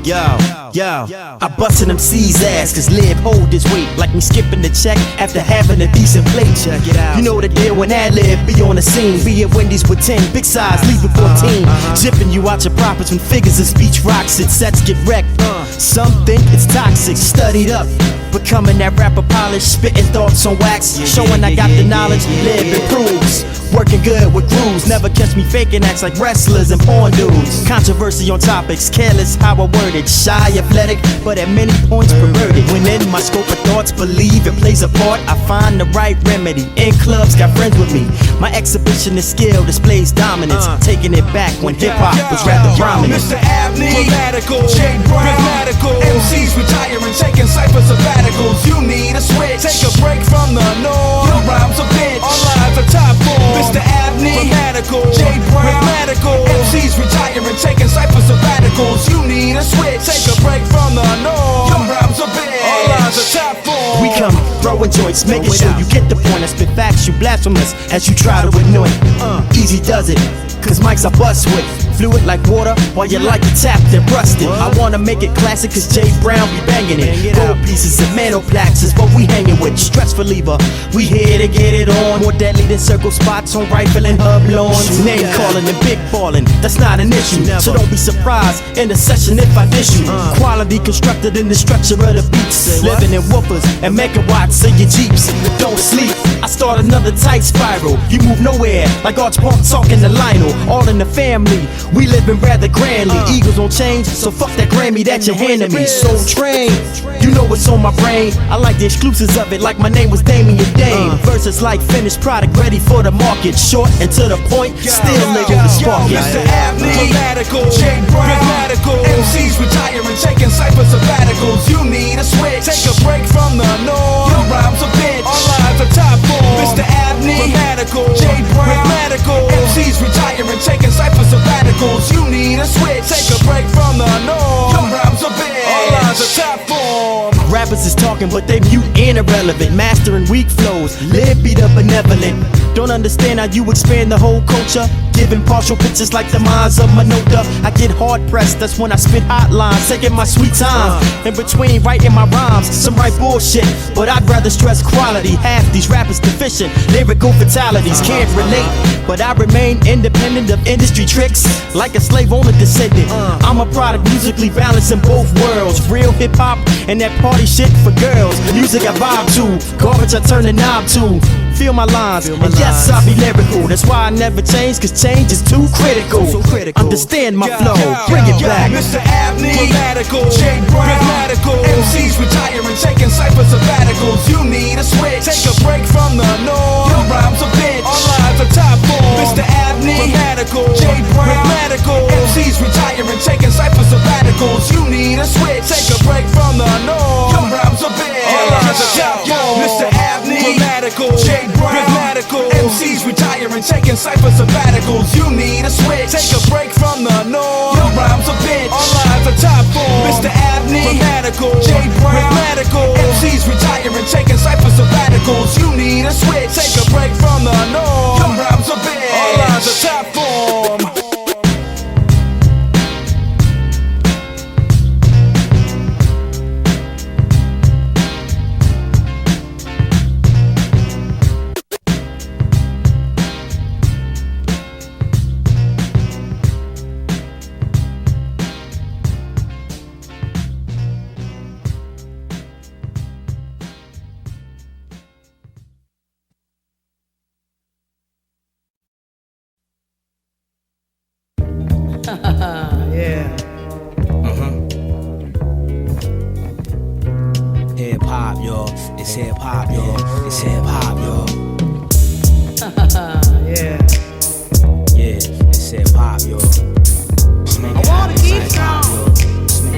Yo. Yo, I bustin' them C's ass, cause Lib hold this weight. Like me skipping the check after having a decent plate. Check it out. You know the deal when that Lib be on the scene. Be at Wendy's with 10, big size, leaving 14. Zipping you out your prophets when figures of speech rocks it. Sets get wrecked. Some think it's toxic, studied up. Becoming that rapper polished, spitting thoughts on wax. Showing I got the knowledge, Lib improves. Working good with grooves, never catch me faking acts like wrestlers and porn dudes. Controversy on topics, careless how I word it. Shy, athletic, but at many points perverted. When in my scope of thoughts, believe it plays a part. I find the right remedy. In clubs, got friends with me. My exhibition of skill displays dominance. Taking it back when hip-hop was rather prominent. Mr. Abney, grammatical, J. Brown, grammatical, MCs retiring, taking cypher sabbaticals. You need a switch, take a break from the norm. Your rhymes a bitch, all lives are top form. Mr. Abney, grammatical, J. Brown, grammatical, MCs retiring, taking cypher sabbaticals. You need a switch, take a break from the norm. Your rhymes a bitch, all lives are top form. We come throwing joints, making sure you get the point. I spit facts, you blasphemous as you try to annoy. Easy does it, cause mics I bust with. Fluid like water, while you like it tapped and rusted. I wanna make it classic, cause J. Brown be banging it. Gold pieces and manoplax is what we hanging with. Stress reliever, we here to get it on. More deadly than circle spots on rifle and hub lawns. Name calling and big ballin', that's not an issue. So don't be surprised in the session if I dish you. Quality constructed in the structure of the beats. Living in woofers and megawatts in your Jeeps. Don't sleep, I start another tight spiral. You move nowhere, like Arch Pump talking to Lionel. All in the family, we living rather grandly. Eagles don't change, so fuck that Grammy that you're handing me. Soul Train, you know what's on my brain. I like the exclusives of it, like my name was Damien Dame. Verses like finished product, ready for the market. Short and to the point, still living the spark. Mr. Abney, grammatical, J. Brown, grammatical, MCs retiring, taking cypher sabbaticals. You need a switch, take a break from the norm. Your rhymes a bitch, all lives are top form. Mr. Abney, grammatical, J. Brown, grammatical, MCs retiring, taking cypher sabbaticals. You need a switch, take a break from the norm. Your rhymes a bitch, all lives are top form. Rappers is talking, but they mute and irrelevant. Mastering weak flows, Lib be the benevolent. Don't understand how you expand the whole culture. Giving partial pictures like the minds of Minota. I get hard pressed, that's when I spit hotlines. Taking my sweet time, in between writing my rhymes. Some write bullshit, but I'd rather stress quality. Half these rappers deficient, lyrical fatalities. Can't relate, but I remain independent of industry tricks. Like a slave owner descendant, I'm a product musically balanced in both worlds. Real hip hop and that party shit for girls. Music I vibe to, garbage I turn the knob to. Feel my lines, and yes, I'll be lyrical. That's why I never change, cause change is too critical. Understand my flow, bring it back. Mr. Abney, grammatical, J. Brown, grammatical, MCs retiring, taking cypher sabbaticals. You need a switch, take a break from the norm. Your rhymes a bitch, all lives are top form. Mr. Abney, grammatical, J. Brown, grammatical, MCs retiring, taking cypher sabbaticals. You need a switch, take a break from the norm. Your rhymes a bitch, all lives are top form. Mr. Abney, grammatical, J. Brown, grammatical, MCs retiring, taking cypher sabbaticals. You need a switch, take a break from the norm. Your rhymes a bitch, all lives are top form. Mr. Abney, grammatical, J. Brown, grammatical, MCs retiring, taking cypher sabbaticals. You need a switch, take a break from the norm. Your rhymes a bitch, all lives are top form. Hip hop, yo. It's hip hop, yo. It's hip hop, yo. Yeah, it's hip hop, yo. I wanna keep strong,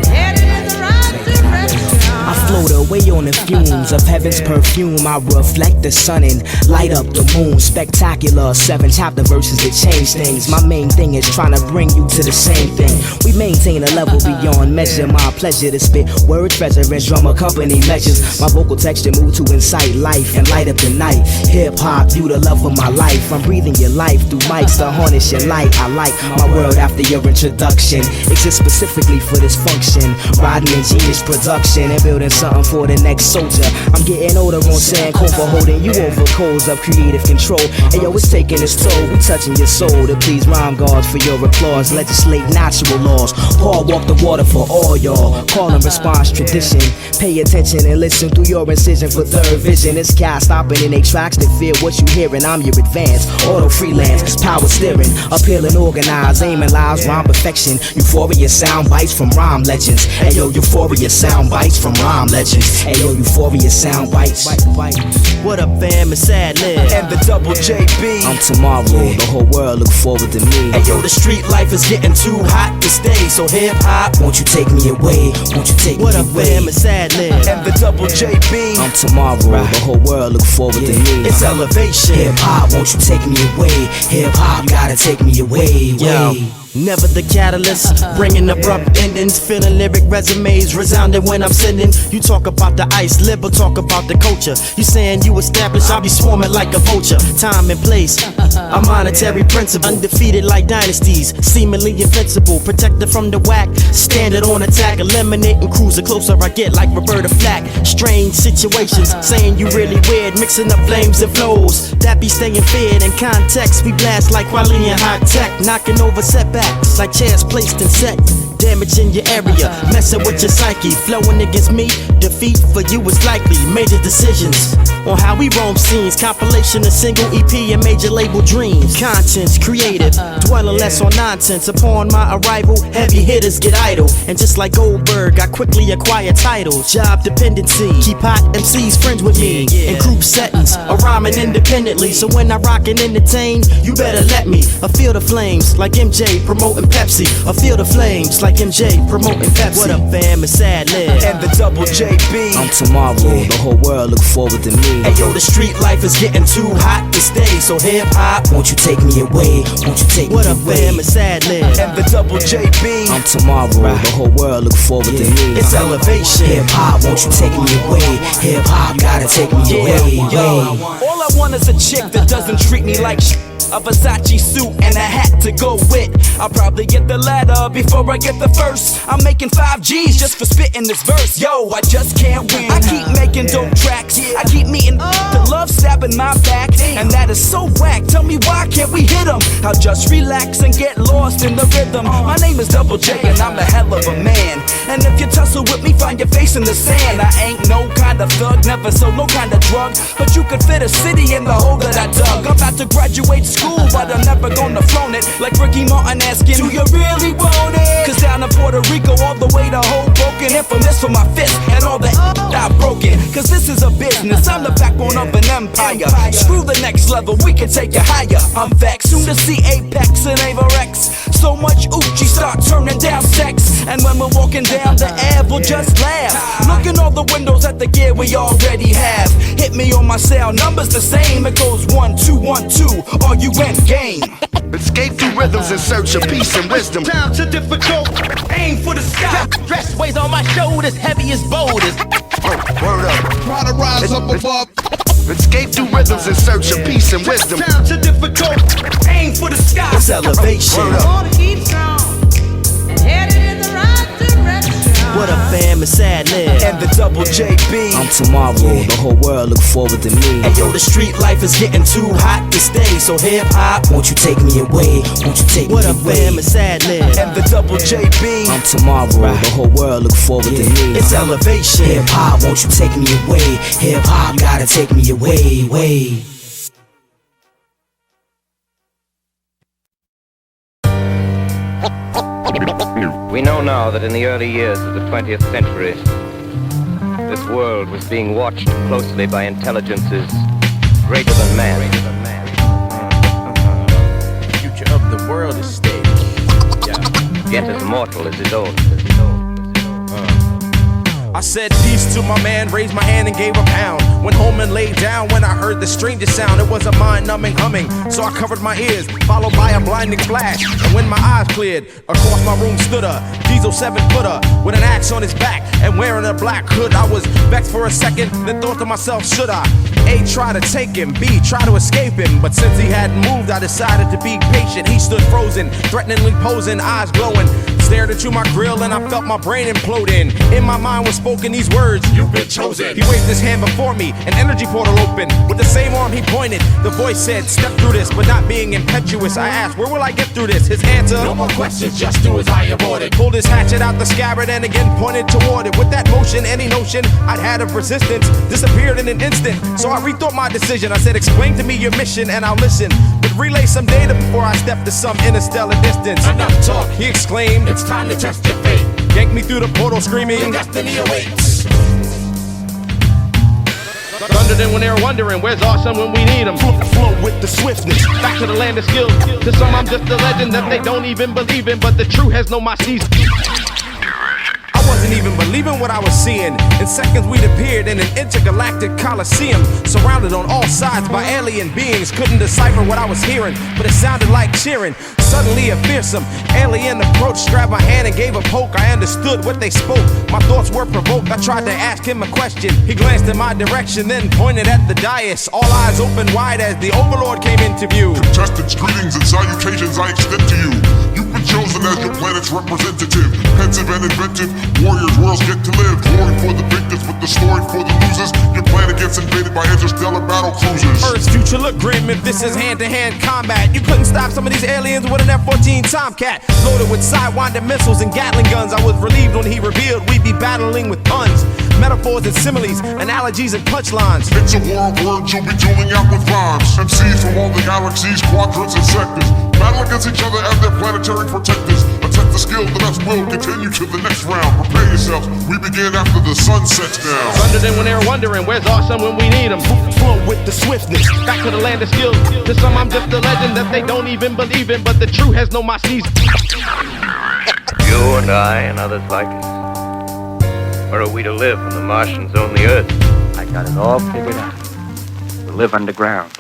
headed in the right direction. I flow the away on the fumes of heaven's perfume. I reflect the sun and light up the moon. Spectacular, 7 chapter verses that change things. My main thing is trying to bring you to the same thing. We maintain a level beyond measure. My pleasure to spit word treasure and drum accompany measures. My vocal texture move to incite life and light up the night. Hip hop, you the love of my life. I'm breathing your life through mics to harness your light. I like my world after your introduction. Exists specifically for this function. Riding in genius production and building something for the next soldier. I'm getting older on sand, cold for holding you over coals of creative control. And yo, it's taking its toll. We touching your soul to please rhyme gods for your applause. Legislate natural laws. Paul walk the water for all y'all. Call and response tradition. Pay attention and listen through your incision for third vision. It's cast stopping in 8 tracks that feel what you hearing. I'm your advance, auto freelance, power steering, uphill and organized, aiming lives, rhyme perfection. Euphoria sound bites from rhyme legends. Ayo, euphoria sound bites from rhyme legends. Ayo, euphoria sound bites. What up, fam? It's Sad Live and the double JB. I'm tomorrow. The whole world look forward to me. Ayo, the street life is getting too hot to stay. So hip hop, won't you take me away? Won't you take what me up, away? fam? It's Sad Live and the double JB. I'm tomorrow. The whole world look forward to me. It's elevation. Hip hop, won't you take me away? Hip hop, gotta take me away. Never the catalyst, bringing abrupt endings, filling lyric resumes, resounding when I'm sending. You talk about the ice, liberal talk about the culture. You saying you established, I'll be swarming like a vulture. Time and place, a monetary principle. Undefeated like dynasties, seemingly invincible. Protected from the whack, standard on attack. Eliminating crews, the closer I get like Roberta Flack. Strange situations, saying you really weird. Mixing up flames and flows, that be staying fed. In context, we blast like Wally and high tech. Knocking over setbacks like chairs placed in set. Damaging your area, messing with your psyche. Flowing against me, defeat for you is likely. Major decisions on how we roam scenes. Compilation of single EP and major label dreams. Conscience, creative, dwelling less on nonsense. Upon my arrival, heavy hitters get idle. And just like Goldberg, I quickly acquire titles. Job dependency, keep hot MCs friends with me. In group settings, or rhyming independently. So when I rock and entertain, you better let me. I feel the flames like MJ promoting Pepsi. I feel the flames like MJ promoting Pepsi. What up, fam? It's Sad Live and the double JB. I'm tomorrow. The whole world look forward to me. Ayo, the street life is getting too hot to stay. So hip hop, won't you take me away? Won't you take what me up, away? fam? It's Sad Live and the double JB. I'm tomorrow. The whole world look forward to me. It's elevation. Hip hop, won't you take me away? Hip hop, gotta take me away. All I want is a chick that doesn't treat me like shit. A Versace suit and a hat to go with. I'll probably get the latter before I get the first. I'm making 5 G's just for spitting this verse. Yo, I just can't win. I keep making dope tracks. I keep meeting the love stabbing my back. And that is so whack. Tell me why can't we hit 'em? I'll just relax and get lost in the rhythm. My name is Double J and I'm a hell of a man. And if you tussle with me, find your face in the sand. I ain't no kind of thug, never sold no kind of drug. But you could fit a city in the hole that I dug. I'm about to graduate school, but I'm never gonna flaunt it. Like Ricky Martin asking, do you really want it? Cause down in Puerto Rico, all the way to Hoboken, infamous for my fist and all the I've broken. Cause this is a business, I'm the backbone of an empire. Screw the next level, we can take it higher. I'm vexed, soon to see Apex and Averex. So much Uchi start turning down sex. And when we're walking down the Ave, we'll just laugh. Look in all the windows at the gear we already have. Hit me on my cell, numbers the same. It goes 1 2 1 2. Are you in game? Escape through rhythms in search of peace and wisdom. Times are difficult, aim for the sky. Dress weighs on my shoulders, heavy as boulders. Word up. Try to rise up above. Escape through rhythms in search of peace and wisdom. Times are difficult, aim for the sky. It's elevation. Word up. Keep strong and headed in the right direction. What up, fam? It's Sad Live and the double JB. I'm tomorrow. The whole world look forward to me. Ayo, the street life is getting too hot to stay. So hip hop, won't you take me away? Won't you take what me up, away? fam? It's Sad Live and the double JB. I'm tomorrow. The whole world look forward to me. It's elevation. Hip hop, won't you take me away? Hip hop, gotta take me away. We know now that in the early years of the 20th century, this world was being watched closely by intelligences greater than man. The future of the world is stable. Yet as mortal as his own. I said peace to my man, raised my hand and gave a pound. Went home and laid down when I heard the strangest sound. It was a mind-numbing humming, so I covered my ears, followed by a blinding flash. And when my eyes cleared, across my room stood a diesel 7-footer with an axe on his back and wearing a black hood. I was vexed for a second, then thought to myself, should I? A, try to take him, B, try to escape him. But since he hadn't moved, I decided to be patient. He stood frozen, threateningly posing, eyes glowing. Stared into my grill and I felt my brain imploding. In my mind was spoken these words: you've been chosen. He waved his hand before me, an energy portal opened. With the same arm he pointed, the voice said, step through this. But not being impetuous, I asked, where will I get through this? His answer: no more questions, just do as I have ordered. Pulled his hatchet out the scabbard and again pointed toward it. With that motion, any notion I'd had of resistance disappeared in an instant. So I rethought my decision. I said, explain to me your mission and I'll listen, but relay some data before I step to some interstellar distance. Enough talk, he exclaimed, it's time to test your fate. Yanked me through the portal screaming, your destiny awaits. Thundered in when they're wondering, where's awesome when we need them? Flow with the swiftness, back to the land of skills. To some I'm just a legend that they don't even believe in, but the truth has no my season. I wasn't even believing what I was seeing. In seconds we'd appeared in an intergalactic coliseum, surrounded on all sides by alien beings. Couldn't decipher what I was hearing, but it sounded like cheering. Suddenly a fearsome alien approached, grabbed my hand and gave a poke. I understood what they spoke, my thoughts were provoked. I tried to ask him a question, he glanced in my direction, then pointed at the dais. All eyes opened wide as the Overlord came into view. Contestants, greetings and salutations I extend to you. You've been chosen as your planet's representative. Pensive and inventive, warriors worlds get to live. Glory for the victors, but the story for the losers. Your planet gets invaded by interstellar battle cruisers. Earth's future look grim if this is hand-to-hand combat. You couldn't stop some of these aliens with an F-14 Tomcat loaded with Sidewinder missiles and Gatling guns. I was relieved when he revealed we'd be battling with puns, metaphors and similes, analogies and punchlines. It's a war of words, you'll be dueling out with rhymes. MCs from all the galaxies, quadrants and sectors battle against each other as their planetary protectors. Attempt the skill, the best will continue to the next round. Prepare yourselves, we begin after the sun sets down. Thundered in when they're wondering, where's awesome when we need them? Flow with the swiftness, back to the land of skills. To some I'm just a legend that they don't even believe in, but the truth has no my season. You and I and others like us. Where are we to live when the Martians own the Earth? I got it all figured out. We'll live underground.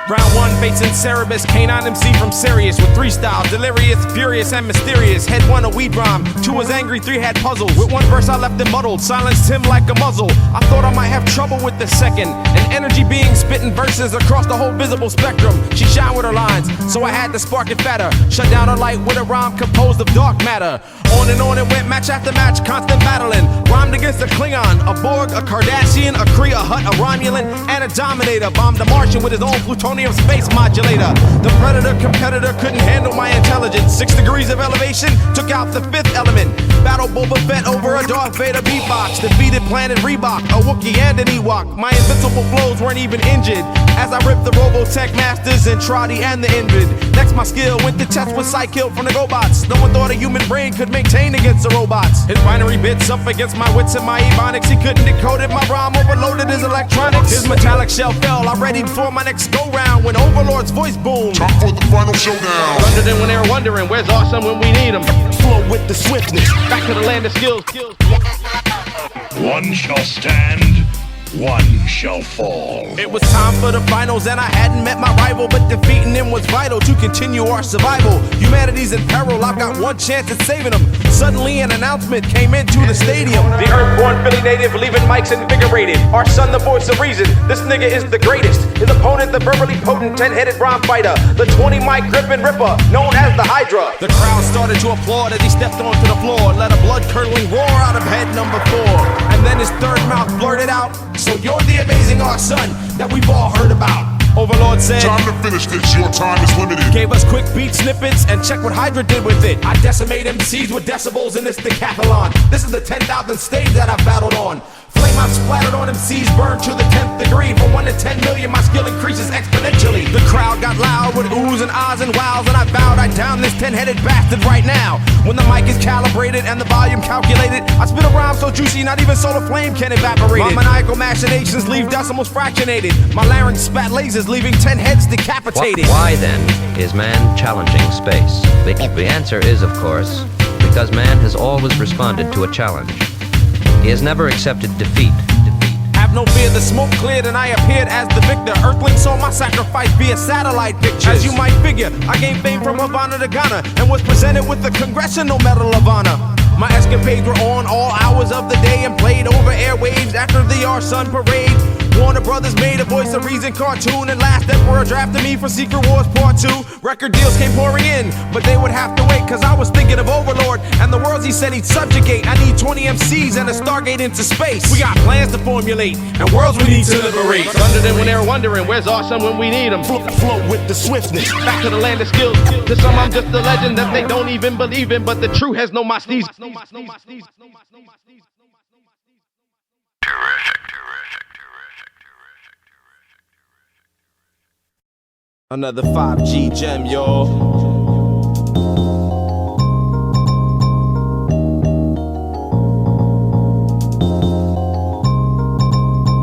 Round one facing Cerebus, K9 MC from Sirius with 3 styles: delirious, furious, and mysterious. Head 1 a weed rhyme, 2 was angry, 3 had puzzles. With 1 verse I left him muddled, silenced him like a muzzle. I thought I might have trouble with the second, an energy being spitting verses across the whole visible spectrum. She shined with her lines, so I had to spark it fatter. Shut down her light with a rhyme composed of dark matter. On and on it went, match after match, constant battling. Rhymed against a Klingon, a Borg, a Cardassian, a Kree, a Hutt, a Romulan, and a Dominator. Bombed a Martian with his own plutonium space modulator. The predator competitor couldn't handle my intelligence. 6 degrees of elevation took out the 5th element. Battled Boba Fett over a Darth Vader beatbox. Defeated Planet Reebok, a Wookiee and an Ewok. My invincible flows weren't even injured as I ripped the Robotech Masters and Trotty and the Invid. Next my skill went to test with Psykill from the GoBots. No one thought a human brain could maintain against the robots. His binary bits up against my wits and my ebonics. He couldn't decode it, my rhyme overloaded his electronics. His metallic shell fell, I readied for my next go-round when Overlord's voice boomed. Time for the final showdown. Thundered in when they're wondering, where's awesome when we need them? Flow with the swiftness, back to the land of skills. One shall stand, one shall fall. It was time for the finals and I hadn't met my rival, but defeating him was vital to continue our survival. Humanity's in peril, I've got one chance at saving them. Suddenly an announcement came into the stadium. The Earth-born Philly native leaving mics invigorated. Our son, the voice of reason, this nigga is the greatest. His opponent, the verbally potent 10-headed rhyme fighter, the 20-mic gripping ripper, known as the Hydra. The crowd started to applaud as he stepped onto the floor, let a blood-curdling roar out of head number 4. And then his third mouth blurted out, so you're the amazing our son that we've all heard about. Overlord said, time to finish this, your time is limited. Gave us quick beat snippets and check what Hydra did with it. I decimate MCs with decibels in this decathlon. This is the 10,000th stage that I battled on. Flame out splattered on MCs, burned to the 10th degree. From 1 to 10 million, my skill increases exponentially. The crowd got loud with oohs and ahs and wows, and I vowed I'd down this 10-headed bastard right now. When the mic is calibrated and the volume calculated, I spit a rhyme so juicy not even solar flame can evaporate it. My maniacal machinations leave decimals fractionated. My larynx spat lasers, leaving 10 heads decapitated. Why then is man challenging space? The answer is, of course, because man has always responded to a challenge. He has never accepted defeat. Have no fear, the smoke cleared and I appeared as the victor. Earthlings saw my sacrifice via satellite pictures. As you might figure, I gained fame from Havana to Ghana and was presented with the Congressional Medal of Honor. My escapades were on all hours of the day and played over airwaves after the Our Sun parade. Warner Brothers made a Voice of Reason cartoon, and Last Emperor drafted me for Secret Wars Part 2. Record deals came pouring in, but they would have to wait, cause I was thinking of Overlord and the worlds he said he'd subjugate. I need 20 MCs and a Stargate into space. We got plans to formulate and worlds we need to liberate. Thunder them when they're wondering, where's our son when we need him? Flow with the swiftness, back to the land of skills. To some I'm just a legend that they don't even believe in, but the truth has no my sneeze. Another 5G gem, y'all.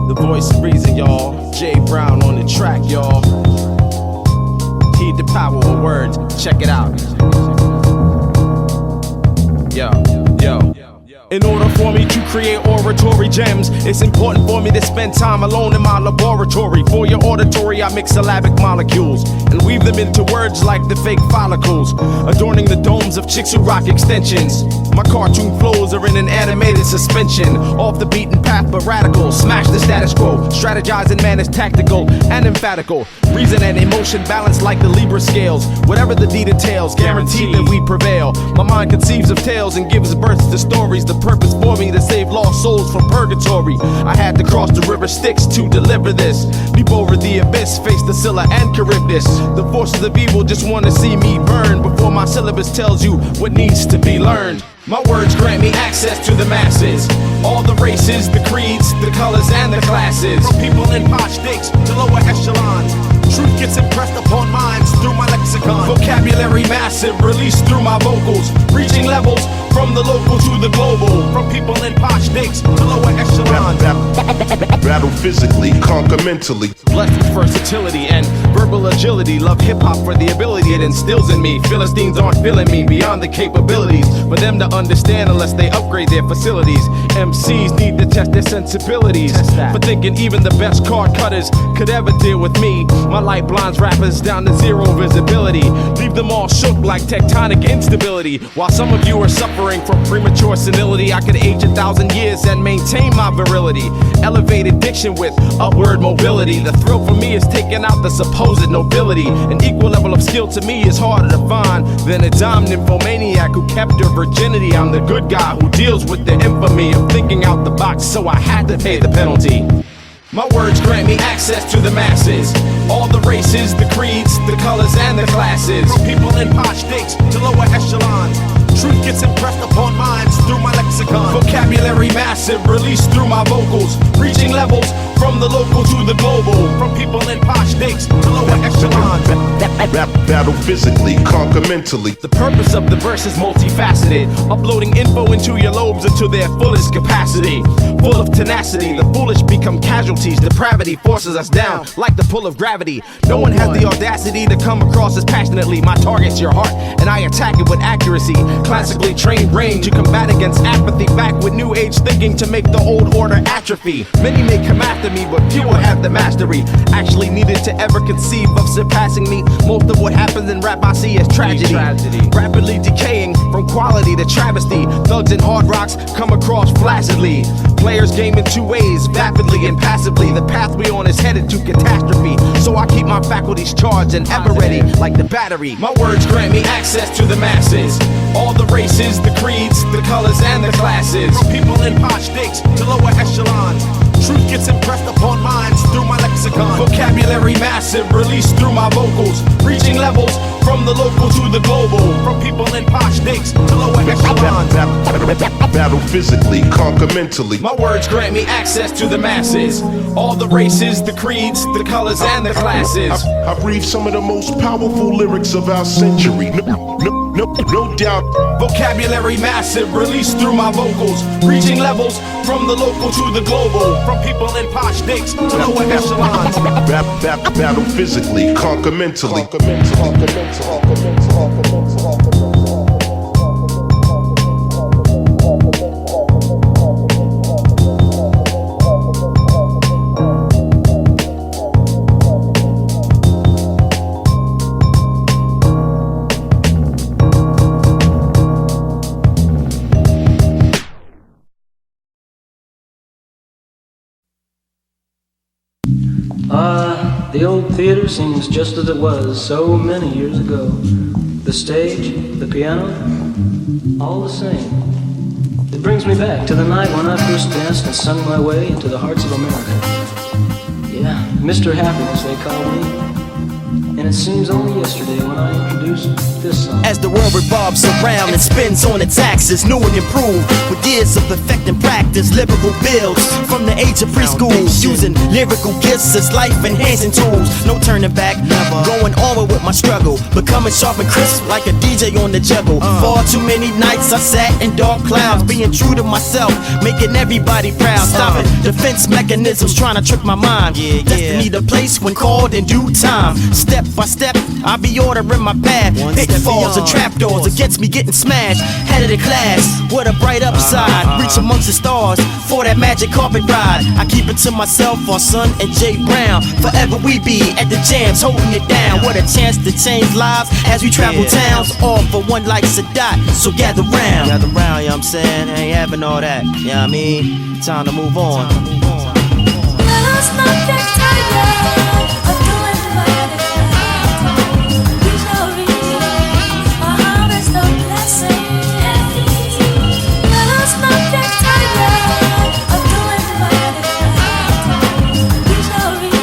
The Voice of Reason, y'all. Jay Brown on the track, y'all. Heed the power of words. Check it out. Yo. In order for me to create oratory gems, it's important for me to spend time alone in my laboratory. For your auditory, I mix syllabic molecules and weave them into words like the fake follicles, adorning the domes of chicks who rock extensions. My cartoon flows are in an animated suspension, off the beaten path but radical. Smash the status quo, strategizing man is tactical and emphatical. Reason and emotion balanced like the Libra scales. Whatever the deed entails, guaranteed that we prevail. My mind conceives of tales and gives birth to stories. The purpose for me to save lost souls from purgatory. I had to cross the river Styx to deliver this. Leap over the abyss, face the Scylla and Charybdis. The forces of evil just want to see me burn before my syllabus tells you what needs to be learned. My words grant me access to the masses. All the races, the creeds, the colors, and the classes. From people in posh stakes to lower echelons. Truth gets impressed upon minds through my lexicon. Vocabulary massive, released through my vocals. Reaching levels from the local to the global. From people in posh stakes to lower echelons. Battle physically, conquer mentally. Blessed with versatility and verbal agility. Love hip-hop for the ability it instills in me. Philistines aren't feeling me beyond the capabilities for them to understand unless they upgrade their facilities. MCs need to test their sensibilities for thinking even the best card cutters could ever deal with me. My light blinds rappers down to zero visibility. Leave them all shook like tectonic instability. While some of you are suffering from premature senility, I could age 1,000 years and maintain my virility. Elevated diction with upward mobility. The thrill for me is taking out the supposed nobility. An equal level of skill to me is harder to find than a dime nymphomaniac who kept her virginity. I'm the good guy who deals with the infamy of thinking out the box, so I had to pay the penalty. My words grant me access to the masses. All the races, the creeds, the colors, and the classes. People in posh stakes to lower echelons. Truth gets impressed upon minds through my lexicon. Vocabulary massive, released through my vocals. Reaching levels from the local to the global. From people in posh stakes to lower echelons. Battle physically, conquer mentally. The purpose of the verse is multifaceted. Uploading info into your lobes into their fullest capacity. Full of tenacity, the foolish become casualties. Depravity forces us down like the pull of gravity. No one has the audacity to come across as passionately. My target's your heart, and I attack it with accuracy. Classically trained brain to combat against apathy. Back with new age thinking to make the old order atrophy. Many may come after me, but few will have the mastery. Actually needed to ever conceive of surpassing me. Most of what happens in rap I see as tragedy. Rapidly decaying from quality to travesty. Thugs and hard rocks come across flaccidly. Players game in two ways, vapidly and passively. The path we on is headed to catastrophe. So I keep my faculties charged and ever ready like the battery. My words grant me access to the masses. All the races, the creeds, the colors, and the classes. From people in posh stakes to lower echelons. Truth gets impressed upon minds through my lexicon. Vocabulary massive, released through my vocals. Reaching levels from the local to the global. From people in posh stakes to lower echelons. Battle physically, conquer mentally. My words grant me access to the masses. All the races, the creeds, the colors, and the classes. I breathe some of the most powerful lyrics of our century. No doubt. Vocabulary massive, released through my vocals. Reaching levels from the local to the global. From people in posh stakes to lower echelons. Battle physically, conquer mentally. The old theater seems just as it was so many years ago. The stage, the piano, all the same. It brings me back to the night when I first danced and sung my way into the hearts of America. Yeah, Mr. Happiness they call me. And it seems only yesterday when I introduced this song. As the world revolves around and spins on its axis, new and improved, with years of perfecting practice, lyrical builds from the age of preschool, using lyrical gifts as life-enhancing tools. No turning back, never going onward with my struggle, becoming sharp and crisp like a DJ on the juggle. Far too many nights I sat in dark clouds, being true to myself, making everybody proud. Stopping defense mechanisms, trying to trick my mind. Destiny the place when called in due time. Step by step, I be ordering my path. Pitfalls and trapdoors against me getting smashed. Head of the class, what a bright upside. Reach amongst the stars for that magic carpet ride. I keep it to myself, our son and Jay Brown. Forever we be at the jams, holding it down. What a chance to change lives as we travel towns. All for one like Sadat, so gather round. Gather round, you know what I'm saying? I ain't having all that, you know what I mean? Time to move on. Let us not get tired of doing what is right. We shall reap a harvest of blessings. Let us not get tired of doing what is right. We shall reap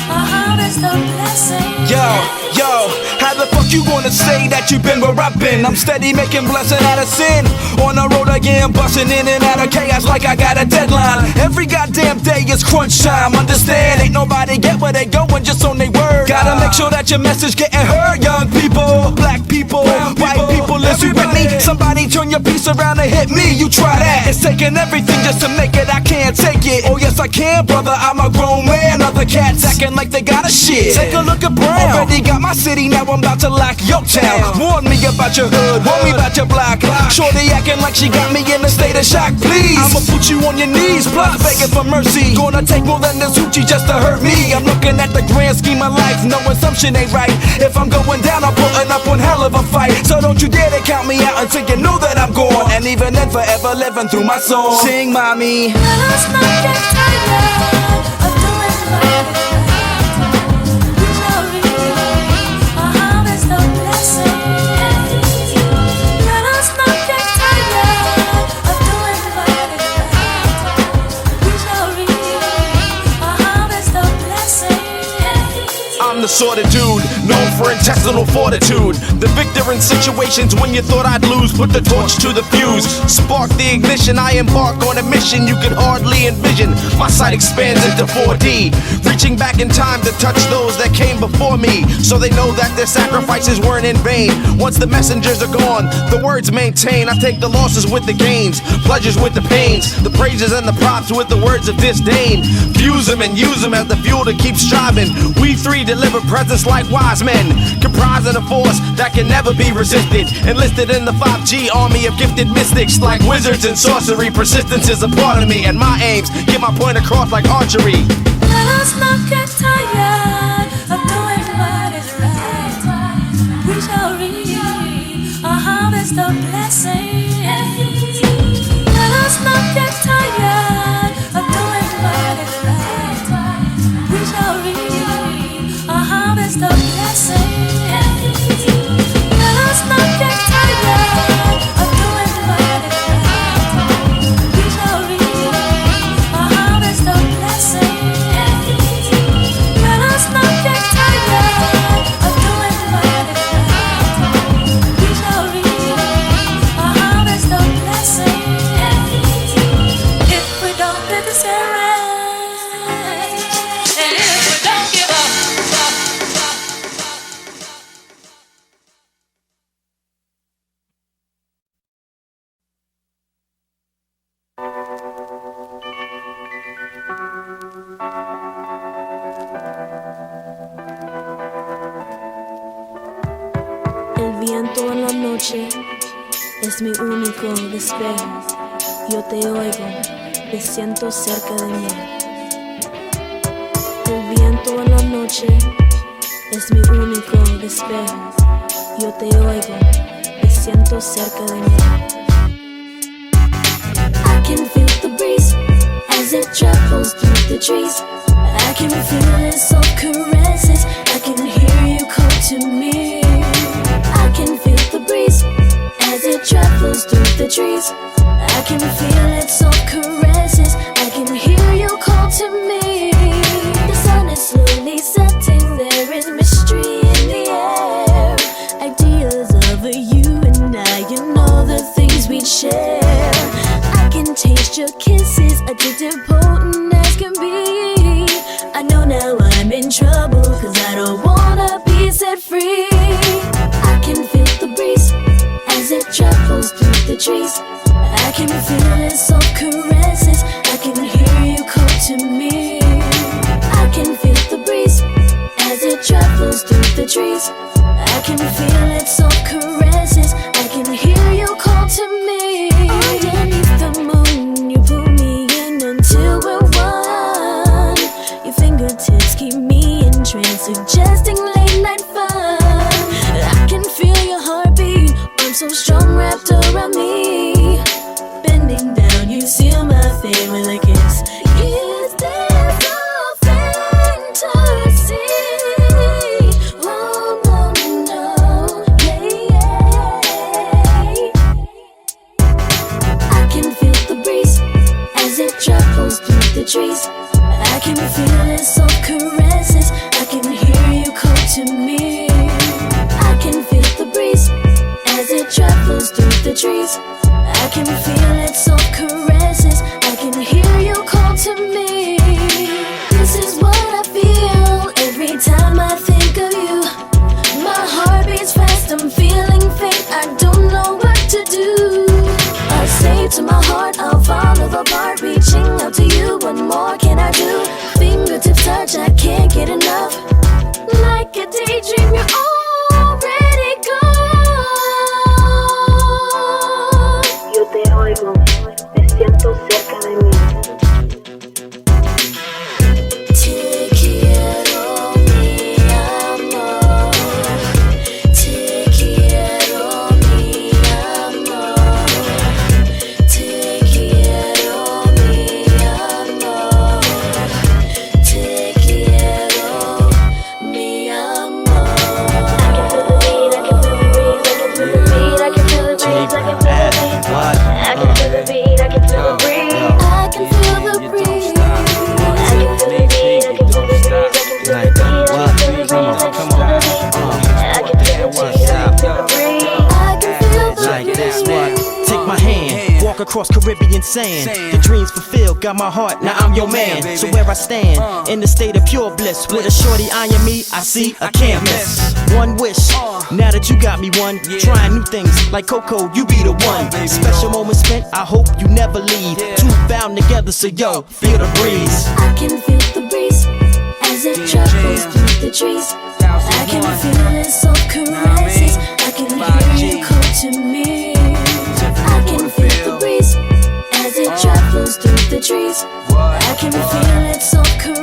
a harvest of blessings. Yo, how the fuck you gonna say that you've been where I've been? I'm steady making blessing out of sin. On the road again, busting in and out of chaos like I got a deadline. Every goddamn day is crunch time. Understand, ain't nobody get where they going just on they word. Gotta make sure that your message getting heard. Young people, black people, white people, listen with me. Somebody turn your piece around and hit me. You try that. It's taking everything just to make it. I can't take it. Oh yes I can, brother. I'm a grown man. Other cats acting like they got a shit. Take a look at Brown. Already got my city, now I'm about to lock your town. Warn me about your hood, warn me about your block. Shorty acting like she got me in a state of shock. Please, I'ma put you on your knees, plus begging for mercy. Gonna take more than this hoochie just to hurt me. I'm looking at the grand scheme of life, knowing something ain't right. If I'm going down, I'm putting up one hell of a fight. So don't you dare to count me out until you know that I'm gone. And even then, forever living through my song. Sing, mommy. Let us not get tired of doing what is right. We shall reap a harvest of blessings. Let us not get tired of doing what is right. We shall reap a harvest of blessings. I'm the sort of dude known for intestinal fortitude. The victor in situations when you thought I'd lose. Put the torch to the fuse, spark the ignition. I embark on a mission you could hardly envision. My sight expands into 4D, reaching back in time to touch those that came before me, so they know that their sacrifices weren't in vain. Once the messengers are gone, the words maintain. I take the losses with the gains, pleasures with the pains, the praises and the props with the words of disdain. Fuse them and use them as the fuel to keep striving. We three deliver presence like wise men, comprising a force that can never be resisted. Enlisted in the 5G army of gifted mystics, like wizards and sorcery. Persistence is a part of me, and my aims get my point across like archery. Let us not get tired of doing what is right. We shall reap a harvest of blessings. Let us not get tired of doing what is right. We shall reap a harvest of blessings. Let us not get tired of doing what is right. We shall reap a harvest of blessings. Let us not get tired of doing what is right. We shall reap a harvest of blessings. If we don't do this right, and if we don't give up. El viento en la noche es mi único despejo. Yo te oigo, te siento cerca de mí. El viento en la noche es mi único despejo. Yo te oigo, te siento cerca de mí. I can feel the breeze as it travels through the trees. I can feel its soft caresses. I can hear you call to me. I can feel the breeze as it travels through the trees. I can feel its soft caresses. I can hear you call to me. The sun is slowly setting. There is mystery in the air. Ideas of you and I, you know the things we'd share. I can taste your kisses, addictive, potent as can be. I know now I'm in trouble, cause I don't wanna be set free. I can feel the breeze as it travels through the trees. I can feel its soft caresses. I can hear you call to me. I can feel the breeze as it travels through the trees. I can feel its soft caresses. I can hear you call to me. Underneath the moon, you pull me in until we're one. Your fingertips keep me in trance, suggesting late night fun. I can feel your heartbeat, arms so strong wrapped around me. Bending down, you seal my fate with a kiss. Is there no fantasy? Oh no, no, yeah. I can feel the breeze as it travels through the trees. I can feel its soft caresses. I can hear you call to me. I can feel the breeze as it travels through the trees. I can feel its soft caresses. I can hear you call to me. This is what I feel every time I think of you. My heart beats fast, I'm feeling faint, I don't know what to do. I say to my heart, I'll follow the part, reaching out to you. What more can I do? Fingertips touch, I can't get enough. Like a daydream, you're already gone. Yo te oigo, me siento cerca de mí. Te quiero, mi amor. Te quiero, mi amor. Te quiero, mi amor. Te quiero, mi amor. I can feel the breeze, I can feel the beat, I can feel the breeze. I can feel the breeze, I can feel the beat, I can feel the breeze. I can feel the beat, I can feel the breeze. Take my hand, walk across Caribbean sand. The dreams fulfilled, got my heart, now I'm your man. So where I stand, in the state of pure bliss, with a shorty eyeing me, I see, I can't miss. One wish, now that you got me one, trying new things, like Coco, you be the one. Special moment spent, I hope you never leave. Two bound together, so yo, feel the breeze. I can feel the breeze as it travels through the trees. I can feel its soft caresses. I can hear you call to me. I can feel the breeze as it travels through the trees. I can feel its soft caresses.